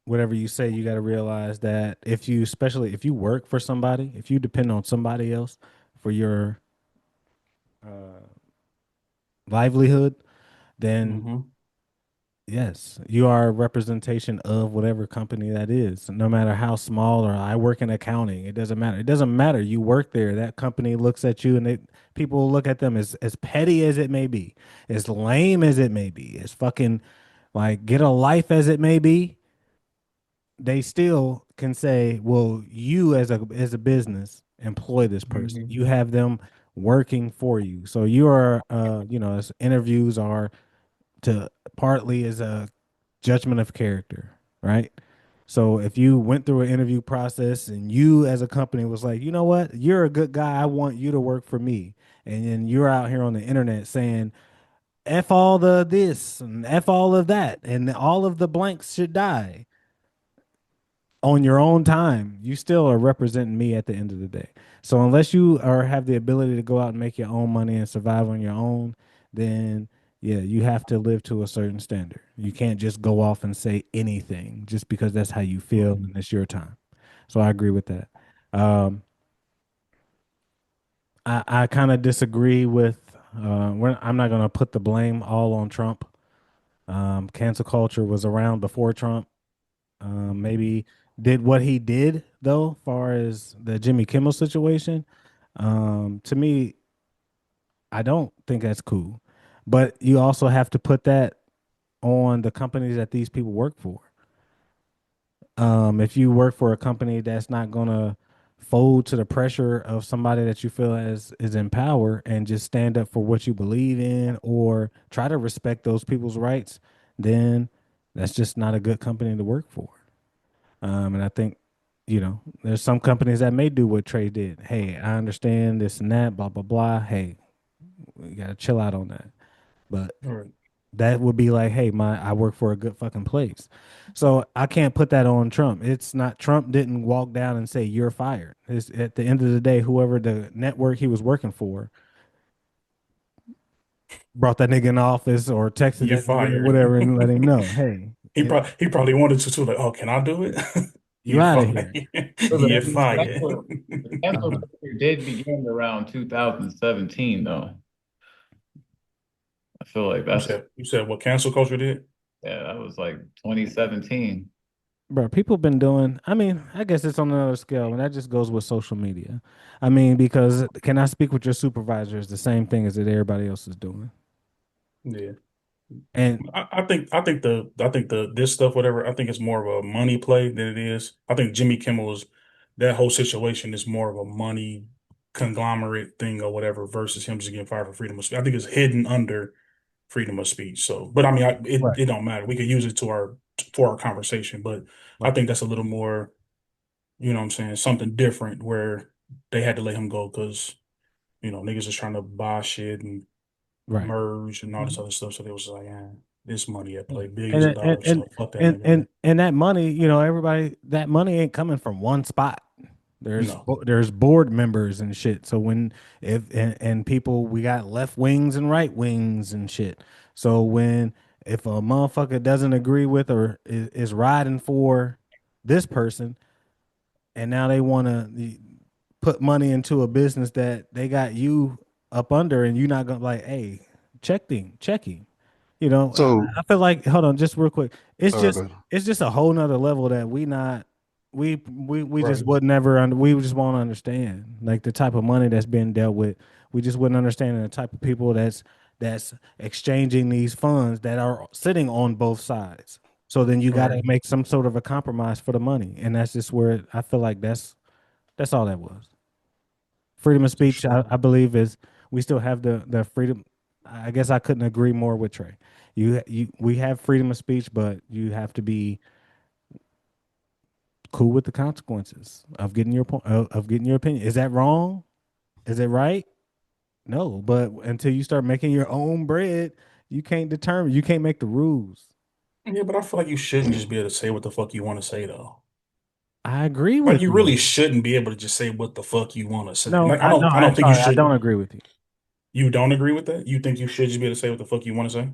whatever you say, you got to realize that especially if you work for somebody, if you depend on somebody else for your uh, livelihood, then Hmm. yes, you are a representation of whatever company that is. No matter how small, or I work in accounting, it doesn't matter. It doesn't matter. You work there. That company looks at you, and people look at them as petty as it may be, as lame as it may be, as fucking like get a life as it may be. They still can say, well, you as a business employ this person. Hmm. You have them working for you. So you are as interviews are to partly as a judgment of character, right? So if you went through an interview process and you as a company was like, you know what, you're a good guy, I want you to work for me. And then you're out here on the internet saying, F all the this and F all of that, and all of the blanks should die on your own time, you still are representing me at the end of the day. So unless you have the ability to go out and make your own money and survive on your own, then yeah, you have to live to a certain standard. You can't just go off and say anything just because that's how you feel Hmm. and it's your time. So I agree with that. Um, I kind of disagree with. I'm not going to put the blame all on Trump. Cancel culture was around before Trump. Maybe did what he did though, far as the Jimmy Kimmel situation. To me, I don't think that's cool. But you also have to put that on the companies that these people work for. If you work for a company that's not gonna fold to the pressure of somebody that you feel is in power and just stand up for what you believe in or try to respect those people's rights, then that's just not a good company to work for. And I think, there's some companies that may do what Trey did. Hey, I understand this and that, blah, blah, blah. Hey, we gotta chill out on that. But All right. that would be like, hey, I work for a good fucking place. So I can't put that on Trump. It's not Trump didn't walk down and say you're fired. It's at the end of the day, whoever the network he was working for brought that nigga in office or texted You're that nigga or fired. whatever and let him know, hey, He probably wanted to too. Like, oh, can I do it? you You're out of fired. here. So You're fired. the cancel culture did begin around 2017, though. I feel like You that's said you said what cancel culture did? yeah, that was like 2017. Bro, people been doing, I mean, I guess it's on another scale, and that just goes with social media. I mean, because can I speak with your supervisor is the same thing as that everybody else is doing. Yeah. And I think the this stuff, whatever, I think it's more of a money play than it is. I think Jimmy Kimmel's that whole situation is more of a money conglomerate thing or whatever versus him just getting fired for freedom of speech. I think it's hidden under freedom of speech. So, but I mean, it right, it don't matter. We could use it to our for our conversation, but I right, think that's a little more, what I'm saying, something different where they had to let him go because niggas is trying to buy shit and right. merge and all this other stuff. So they was like, this money at Yeah. play, billions And of and dollars. and So fuck that and nigga, and, man. and that money, everybody that money ain't coming from one spot. No, There's board members and shit. So when if and people we got left wings and right wings and shit. So when if a motherfucker doesn't agree with or is riding for this person, and now they want to put money into a business that they got you up under, and you're not gonna like, hey, checking. You know, So, I feel like, hold on, just real quick. all right, go ahead. It's just a whole nother level that we just Right. would never we just won't understand like the type of money that's being dealt with. We just wouldn't understand the type of people that's exchanging these funds that are sitting on both sides. So then you got to Right. make some sort of a compromise for the money, and that's just where I feel like that's all that was. Freedom of speech, Sure. I believe, is we still have the freedom. I guess I couldn't agree more with Trey. We have freedom of speech, but you have to be cool with the consequences of getting your point of getting your opinion. Is that wrong? Is it right? No, but until you start making your own bread, you can't determine. You can't make the rules. Yeah, but I feel like you shouldn't just be able to say what the fuck you want to say though. I agree Like with you really you. shouldn't be able to just say what the fuck you want to say. No, Like I no, I I'm don't think you sorry. I should. don't agree with you. You don't agree with that? You think you should just be able to say what the fuck you want to say?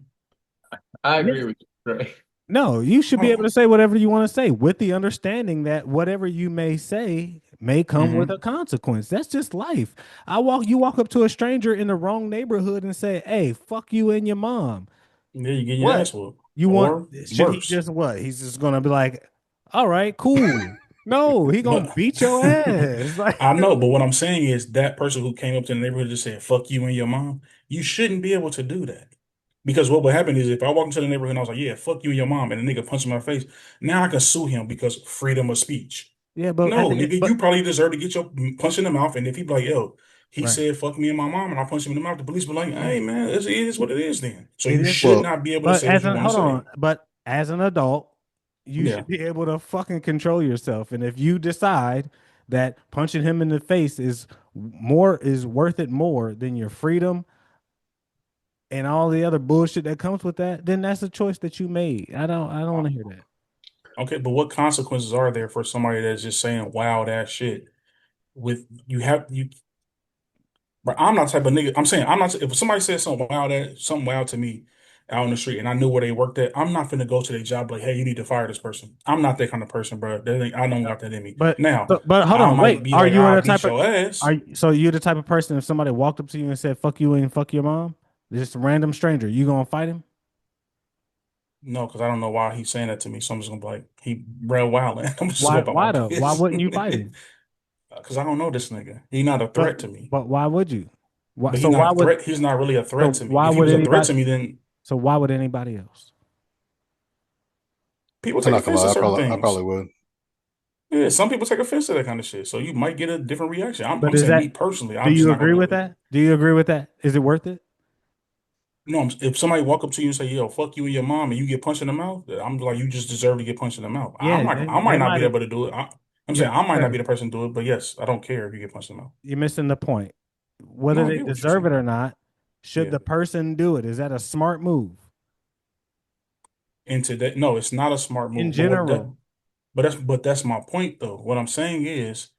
I Yeah. agree with you, Trey. No, you should be able Oh. to say whatever you want to say with the understanding that whatever you may say may come with a Mm-hmm. consequence. That's just life. You walk up to a stranger in the wrong neighborhood and say, "Hey, fuck you and your mom." Yeah, you get your What? ass whooped. You want, Or should he worse. just what? He's just gonna be like, "All right, cool." No, he gonna But beat your ass. Like, I know, but what I'm saying is that person who came up to the neighborhood and just said, fuck you and your mom, you shouldn't be able to do that. Because what would happen is if I walked into the neighborhood and I was like, yeah, fuck you and your mom, and the nigga punched me in my face, now I can sue him because freedom of speech. yeah, but No, nigga, you but probably deserve to get your punch in the mouth. And if he be like, yo, he right, said fuck me and my mom, and I punched him in the mouth, the police be like, yeah, hey man, it is what it is then. So it you is. should Well, not be able to But say what you want to hold on, say. but as an adult, you Yeah. should be able to fucking control yourself. And if you decide that punching him in the face is worth it more than your freedom and all the other bullshit that comes with that, then that's a choice that you made. I don't want to hear that. Okay, but what consequences are there for somebody that's just saying wild ass shit? With you have you But I'm not the type of nigga. I'm saying I'm not. If somebody says something wild to me out in the street, and I knew where they worked at, I'm not finna go to their job like, hey, you need to fire this person. I'm not that kind of person, bro. I don't got that in me. Now, But hold I on, might wait. be Are like, you I'll the beat type of your ass. so you the type of person if somebody walked up to you and said fuck you and fuck your mom, just a random stranger, you gonna fight him? No, because I don't know why he's saying that to me. So I'm just gonna be like, he real wild. I'm just go about my Why though? Why business. wouldn't you fight him? Because I don't know this nigga. He not a But threat to me. why would you? Why But he so not why a would threat. He's not really a threat so to me. why If he would was a threat anybody to me, then so why would anybody else? people I'm take not gonna offense to lie, certain I things. probably would. Yeah, some people take offense to that kind of shit. So you might get a different reaction. But I'm is saying me that personally, do I'm just you not gonna agree do with it. that? Do you agree with that? Is it worth it? No, if somebody walk up to you and say, "Yo, fuck you and your mom," and you get punched in the mouth, I'm like, you just deserve to get punched in the mouth. Yeah, I they might not might be have able to do it. I'm you saying I might not be Trey, the person to do it, but yes, I don't care if you get punched in the mouth. you're missing the point. No, Whether I they get what you're deserve it saying. or not, should Yeah, the person do it? Is that a smart move and today, no, it's not a smart in move. general? But that's my point though. What I'm saying is,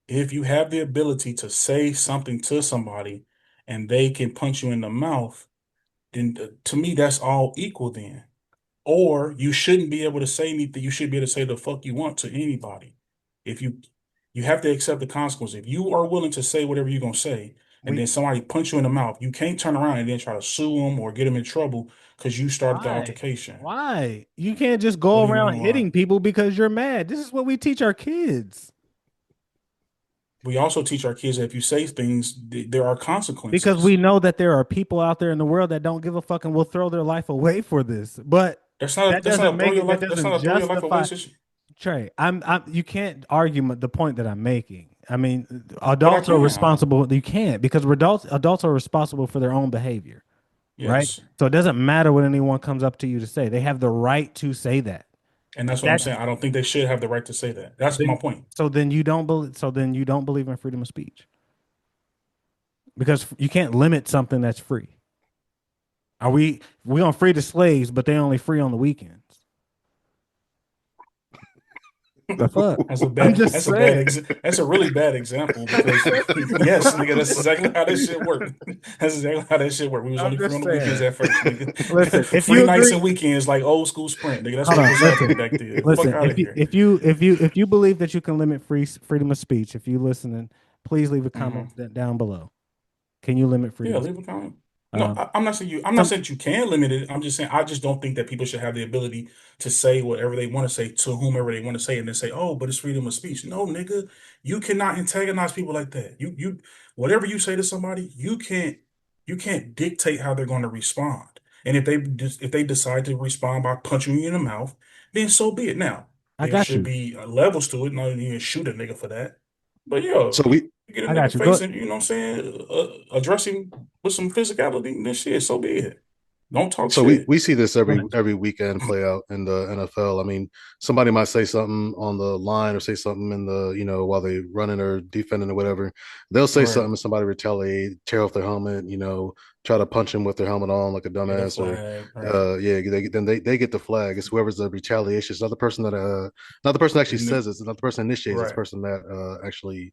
if you have the ability to say something to somebody, and they can punch you in the mouth, then to me that's all equal. Then. Or you shouldn't be able to say anything. You should be able to say the fuck you want to anybody. If you have to accept the consequence. If you are willing to say whatever you're gonna say, and We then somebody punch you in the mouth, you can't turn around and then try to sue them or get them in trouble because you started the why? altercation. Why? You can't just What go do you around mean why? hitting people because you're mad. This is what we teach our kids. We also teach our kids that if you say things, there are Because we consequences. know that there are people out there in the world that don't give a fuck and will throw their life away for this. But that That's doesn't not a throw your life away justify situation. Trey. You can't argue the point that I'm making. I mean, But I adults are can. responsible. You can't because adults are responsible for their own behavior, right? Yes. So it doesn't matter what anyone comes up to you to say. They have the right to say that. And that's what I'm That saying. I don't think they should have the right to say that. That's my then point. then you don't believe in freedom of speech because you can't limit something that's free. Are we gonna free the slaves, but they only free on the weekends? The fuck? That's a I'm bad. just That's a bad. saying. That's a really bad example because yes, nigga, that's exactly how this shit work. That's exactly how that shit work. We was I'm only free just on the weekends saying. at first, nigga. Listen, if Free you nights agree, and weekends like old school Sprint, nigga. That's hold what on. was happening Listen, back then. Fuck listen. out of here. If you believe that you can limit freedom of speech, if you listening, please leave a comment Hmm. down below. Can you limit freedom Yeah, of leave a speech? comment. No, Um, I'm not saying you. I'm not some saying that you can limit it. I'm just saying I just don't think that people should have the ability to say whatever they want to say to whomever they want to say, and then say, "Oh, but it's freedom of speech." No, nigga, you cannot antagonize people like that. Whatever you say to somebody, you can't dictate how they're going to respond. And if they decide to respond by punching you in the mouth, then so be it. Now I there got should you. be levels to it. No, you can shoot a nigga for that. But yo, So we you get a I nigga got you. Go. face and you know what I'm saying, addressing with some physicality and this shit, so be it. Don't talk So we shit. we see this Go ahead. every weekend play out in the NFL. I mean, somebody might say something on the line or say something in the while they running or defending or whatever. They'll say Right. something and somebody retaliate, tear off their helmet, try to punch him with their helmet on like a Get a dumbass or flag. Right. yeah, they get the flag. It's whoever's the retaliation. It's not the person that not the person that actually Isn't it? says it. It's not the person that initiates. It's the Right. person that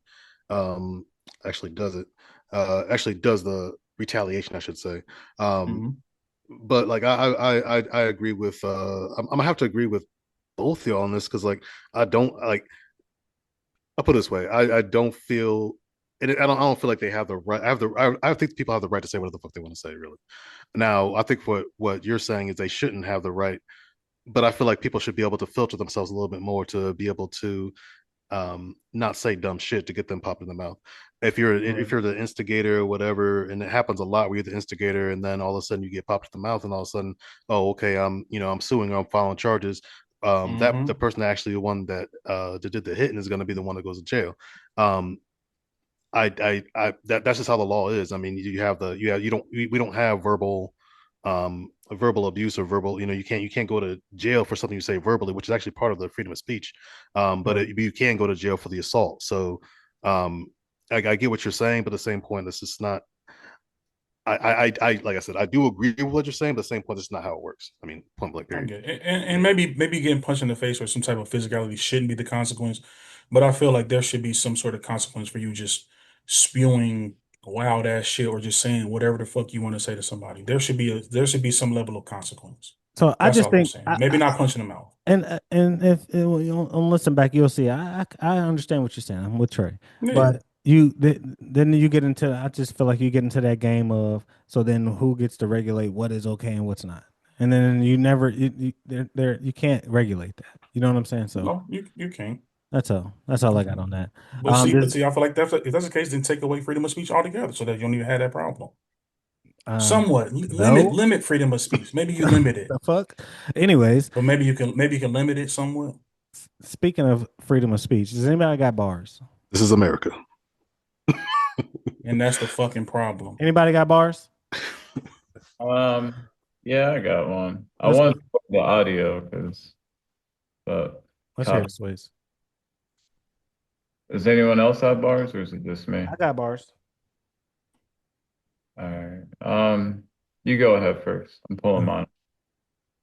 um actually does it. Actually does the retaliation, I should say. Um Hmm. but like I agree with I'm gonna have to agree with both y'all on this because like I don't like I'll put it this way I don't feel I don't feel like they have the right I think people have the right to say whatever the fuck they want to say really. Now I think what you're saying is they shouldn't have the right, but I feel like people should be able to filter themselves a little bit more to be able to not say dumb shit to get them popped in the mouth. If Right. you're the instigator or whatever, and it happens a lot where you're the instigator, and then all of a sudden you get popped in the mouth, and all of a sudden, oh, okay, I'm suing, or I'm filing charges. That the Hmm. person actually the one that did the hitting is going to be the one that goes to jail. Um, that's just how the law is. I mean, you don't we don't have verbal abuse or verbal, you can't go to jail for something you say verbally, which is actually part of the freedom of speech. But Right. you can go to jail for the assault. So um I get what you're saying, but at the same point, this is not I like I said, I do agree with what you're saying, but at the same point, it's not how it works. I mean, point blank I period. get it. And Yeah. maybe getting punched in the face or some type of physicality shouldn't be the consequence, but I feel like there should be some sort of consequence for you just spewing wild ass shit or just saying whatever the fuck you want to say to somebody. There should be some level of consequence. So I That's just all I'm think, saying. Maybe not punching them out. and if well, you'll listen back, you'll see. I understand what you're saying. I'm with Trey, Yeah. but then you get into. I just feel like you get into that game of so then who gets to regulate what is okay and what's not, and then you never you can't regulate that. You know what I'm saying? So No, you can't. that's all. That's all I got on that. But This see, I feel like if that's the case, then take away freedom of speech altogether, so that you don't even have that problem. uh Somewhat no, limit freedom of speech. Maybe you limit it, the fuck. Anyways, but maybe you can limit it somewhat. speaking of freedom of speech, does anybody got bars? This is America. And that's the fucking problem. Anybody got bars? Um, yeah, I got one. I Let's want to put the audio because but let's hear cop. it, Swizz. Does anyone else have bars or is it just me? I got bars. All right. You go ahead first. I'm pulling Okay. mine.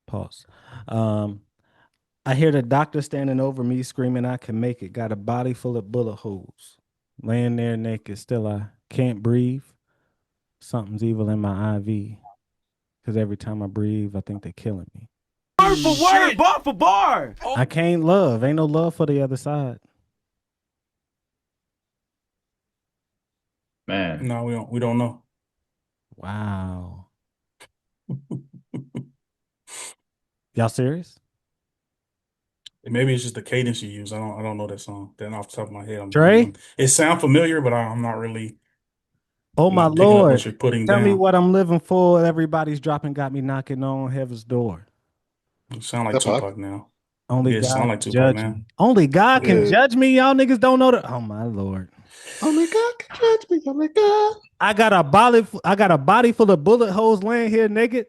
Pause. Um, I hear the doctor standing over me screaming, I can make it. Got a body full of bullet holes. Laying there naked, still I can't breathe. Something's evil in my IV. Because every time I breathe, I think they're killing me. Word for word, bar for bar. I can't love. Ain't no love for the other side. Man, No, we don't know. Wow. Y'all serious? Maybe it's just the cadence you use. I don't know that song. Then off the top of my head, Trey? it sounds familiar, but I'm not really Oh my not picking up what Lord. you're putting Tell me down. what I'm living for. Everybody's dropping, got me knocking on heaven's door. You sound like That Pac? Tupac now. Only Yeah, it sound God like can Tupac judge now. me. Only God can Yeah. judge me. Y'all niggas don't know that. Oh my Lord. Only God can judge me. Only God. I got a body full of bullet holes laying here naked.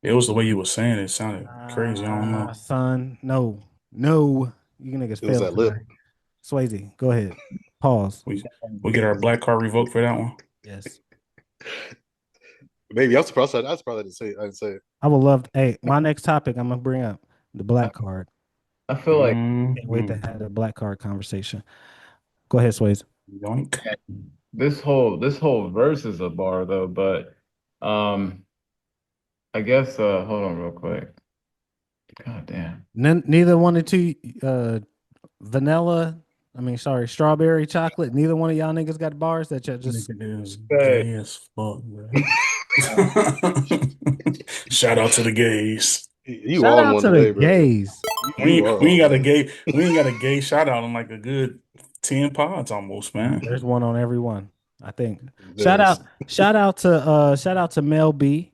It was the way you were saying it. It sounded crazy. I don't know. Son, no, no. You niggas It was failed that lip. tonight. Swayze, go ahead. Pause. We get our black card revoked for that one. Yes. Maybe I'm surprised. I didn't say it. I would love. Hey, my next topic I'm gonna bring up the black card. I feel like Can't wait to have a black card conversation. Go ahead, Swayze. Yoink. this whole verse is a bar though, but I guess hold on real quick. God damn. Neither one of two vanilla. Strawberry chocolate. Neither one of y'all niggas got bars that y'all just. Nigga is Hey. gay as fuck, bro. Shout out to the gays. You Shout on out one to today, the bro. gays. We You are ain't got on a one. gay shout out in like a good 10 pods almost, man. There's one on every one, I think. There is. Shout out to Mel B.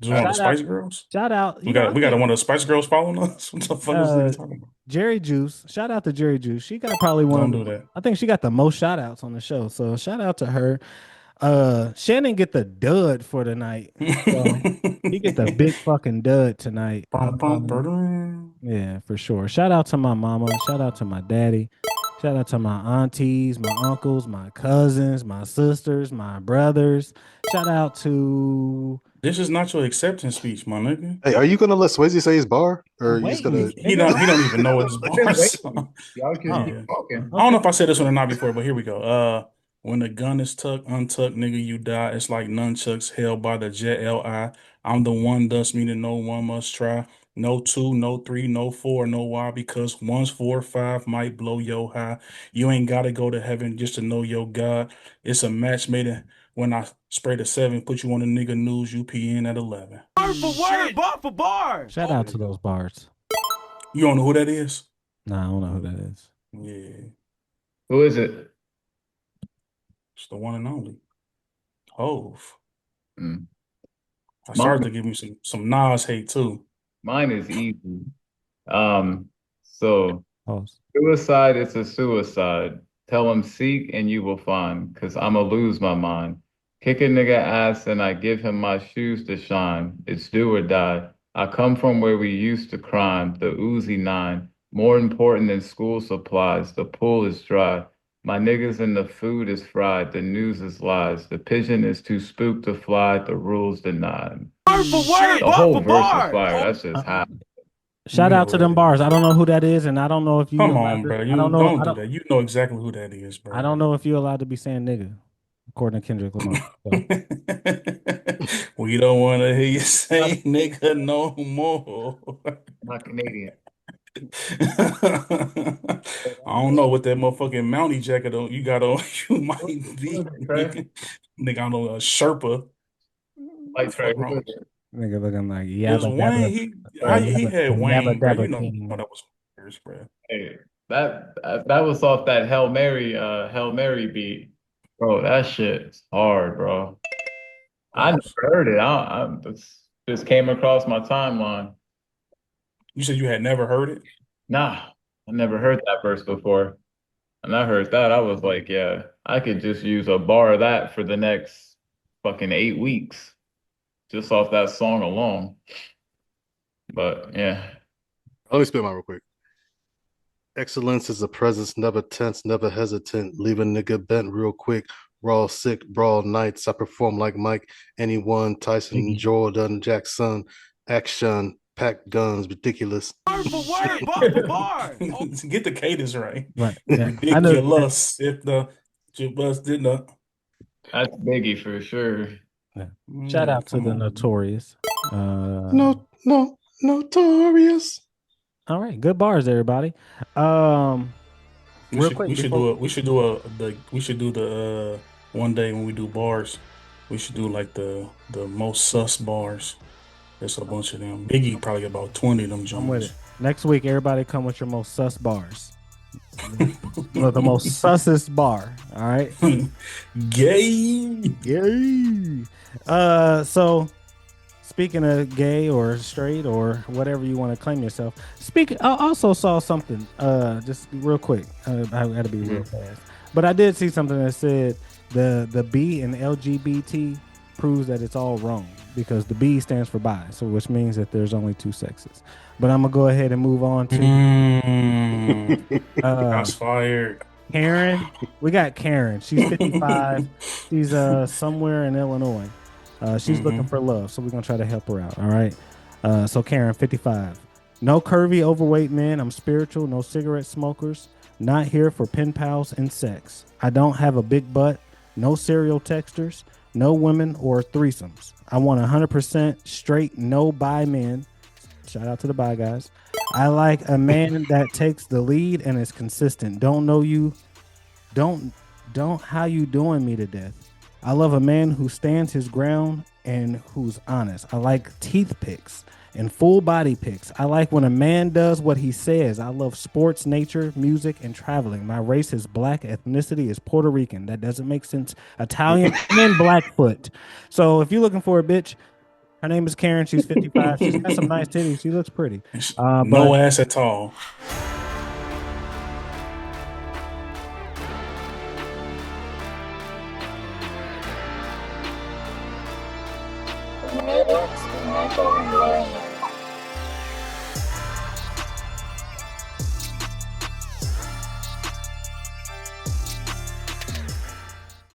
Just one of the Shout out, Spice Girls. shout out. We got one of the Spice Girls following us. What the fuck is nigga talking about? Jerry Juice. Shout out to Jerry Juice. She got probably one Don't of do that. I think she got the most shout outs on the show. So shout out to her. Shannon get the dud for the night. So he get the big fucking dud tonight. Yeah, for sure. Shout out to my mama. Shout out to my daddy. Shout out to my aunties, my uncles, my cousins, my sisters, my brothers. Shout out to This is not your acceptance speech, my nigga. Hey, are you gonna let Swayze say his bar, or are you just gonna? He don't even know what his bars are. Y'all can Oh. keep talking. I don't know if I said this one or not before, but here we go. When the gun is tucked, untucked, nigga, you die. It's like nunchucks held by the jet li. I'm the one, thus meaning no one must try. No two, no three, no four, no why, because once 4 or 5 might blow your high. You ain't gotta go to heaven just to know your God. It's a match made in when I spray the 7, put you on the nigga news, UPN at 11. Word for word, bar for bar. shout out to those bars. You don't know who that is? Nah, I don't know who that is. Yeah, Who is it? it's the one and only. Hove. Mm. I started to give me some Nas hate too. Mine is easy. So Pause. suicide is a suicide. Tell him seek and you will find, cause I'ma lose my mind. Kick a nigga ass and I give him my shoes to shine. It's do or die. I come from where we used to crime, the Uzi 9. More important than school supplies, the pool is dry. My niggas and the food is fried, the news is lies. The pigeon is too spooked to fly, the rules denied. Word for word, The bar whole for verse is bar. fire. That's just hot. Shout out to them Really? bars. I don't know who that is, and I don't know if you Come allowed on, to- bro. I You don't know. don't do that. You know exactly who that is, bro. I don't know if you're allowed to be saying nigga, according to Kendrick Lamar. So, We don't want to hear you say nigga no more. Not Canadian. I don't know what that motherfucking Mountie jacket on you got on. You might be Trey? nigga on a Sherpa. Like Trey, Fuck wrong with you? nigga looking like There's yabba Wayne. dabba. He had Yabba Wayne, bro. dabba You know king. that was years, bro. Hey, that was off that Hail Mary beat, bro. That shit's hard, bro. I never heard it. This just came across my timeline. You said you had never heard it? Nah, I never heard that verse before. And I heard that, I was like, yeah, I could just use a bar of that for the next fucking 8 weeks, just off that song alone. But yeah. Let me spit mine real quick. Excellence is a presence, never tense, never hesitant. Leave a nigga bent real quick. Raw, sick, brawl nights. I perform like Mike, anyone, Tyson, Jordan, Jackson. Action, pack guns, ridiculous. Word for word, bar for bar. Get the cadence right. Right. Yeah. I know. Ridiculous. If the just did not. That's Biggie for sure. Shout out to Come the on. Notorious. Notorious. All right, good bars, everybody. Real quick, We should do the one day when we do bars, we should do like the most sus bars. There's a bunch of them. Biggie probably about 20 of them I'm with it. joints. Next week, everybody come with your most sus bars. The most sussest bar. All right. Gay. Yay. So speaking of gay or straight or whatever you want to claim yourself, I also saw something. Just real quick. I got to be real fast. But I did see something that said the B in LGBT proves that it's all wrong because the B stands for bi, so which means that there's only 2 sexes. But I'm gonna go ahead and move on to Shots fired. Karen. We got Karen. She's 55. She's somewhere in Illinois. She's looking for love, so we're gonna try to help her out. All right. So Karen, 55. No curvy, overweight men. I'm spiritual. No cigarette smokers. Not here for pen pals and sex. I don't have a big butt. No serial texters. No women or threesomes. I want 100% straight, no bi men. Shout out to the bi guys. I like a man that takes the lead and is consistent. Don't know you. Don't how you doing me to death. I love a man who stands his ground and who's honest. I like teeth picks and full body pics. I like when a man does what he says. I love sports, nature, music, and traveling. My race is black. Ethnicity is Puerto Rican. That doesn't make sense. Italian and Blackfoot. So if you're looking for a bitch, her name is Karen. She's 55. She's got some nice titties. She looks pretty. No ass at all. Made it to Measure Millions.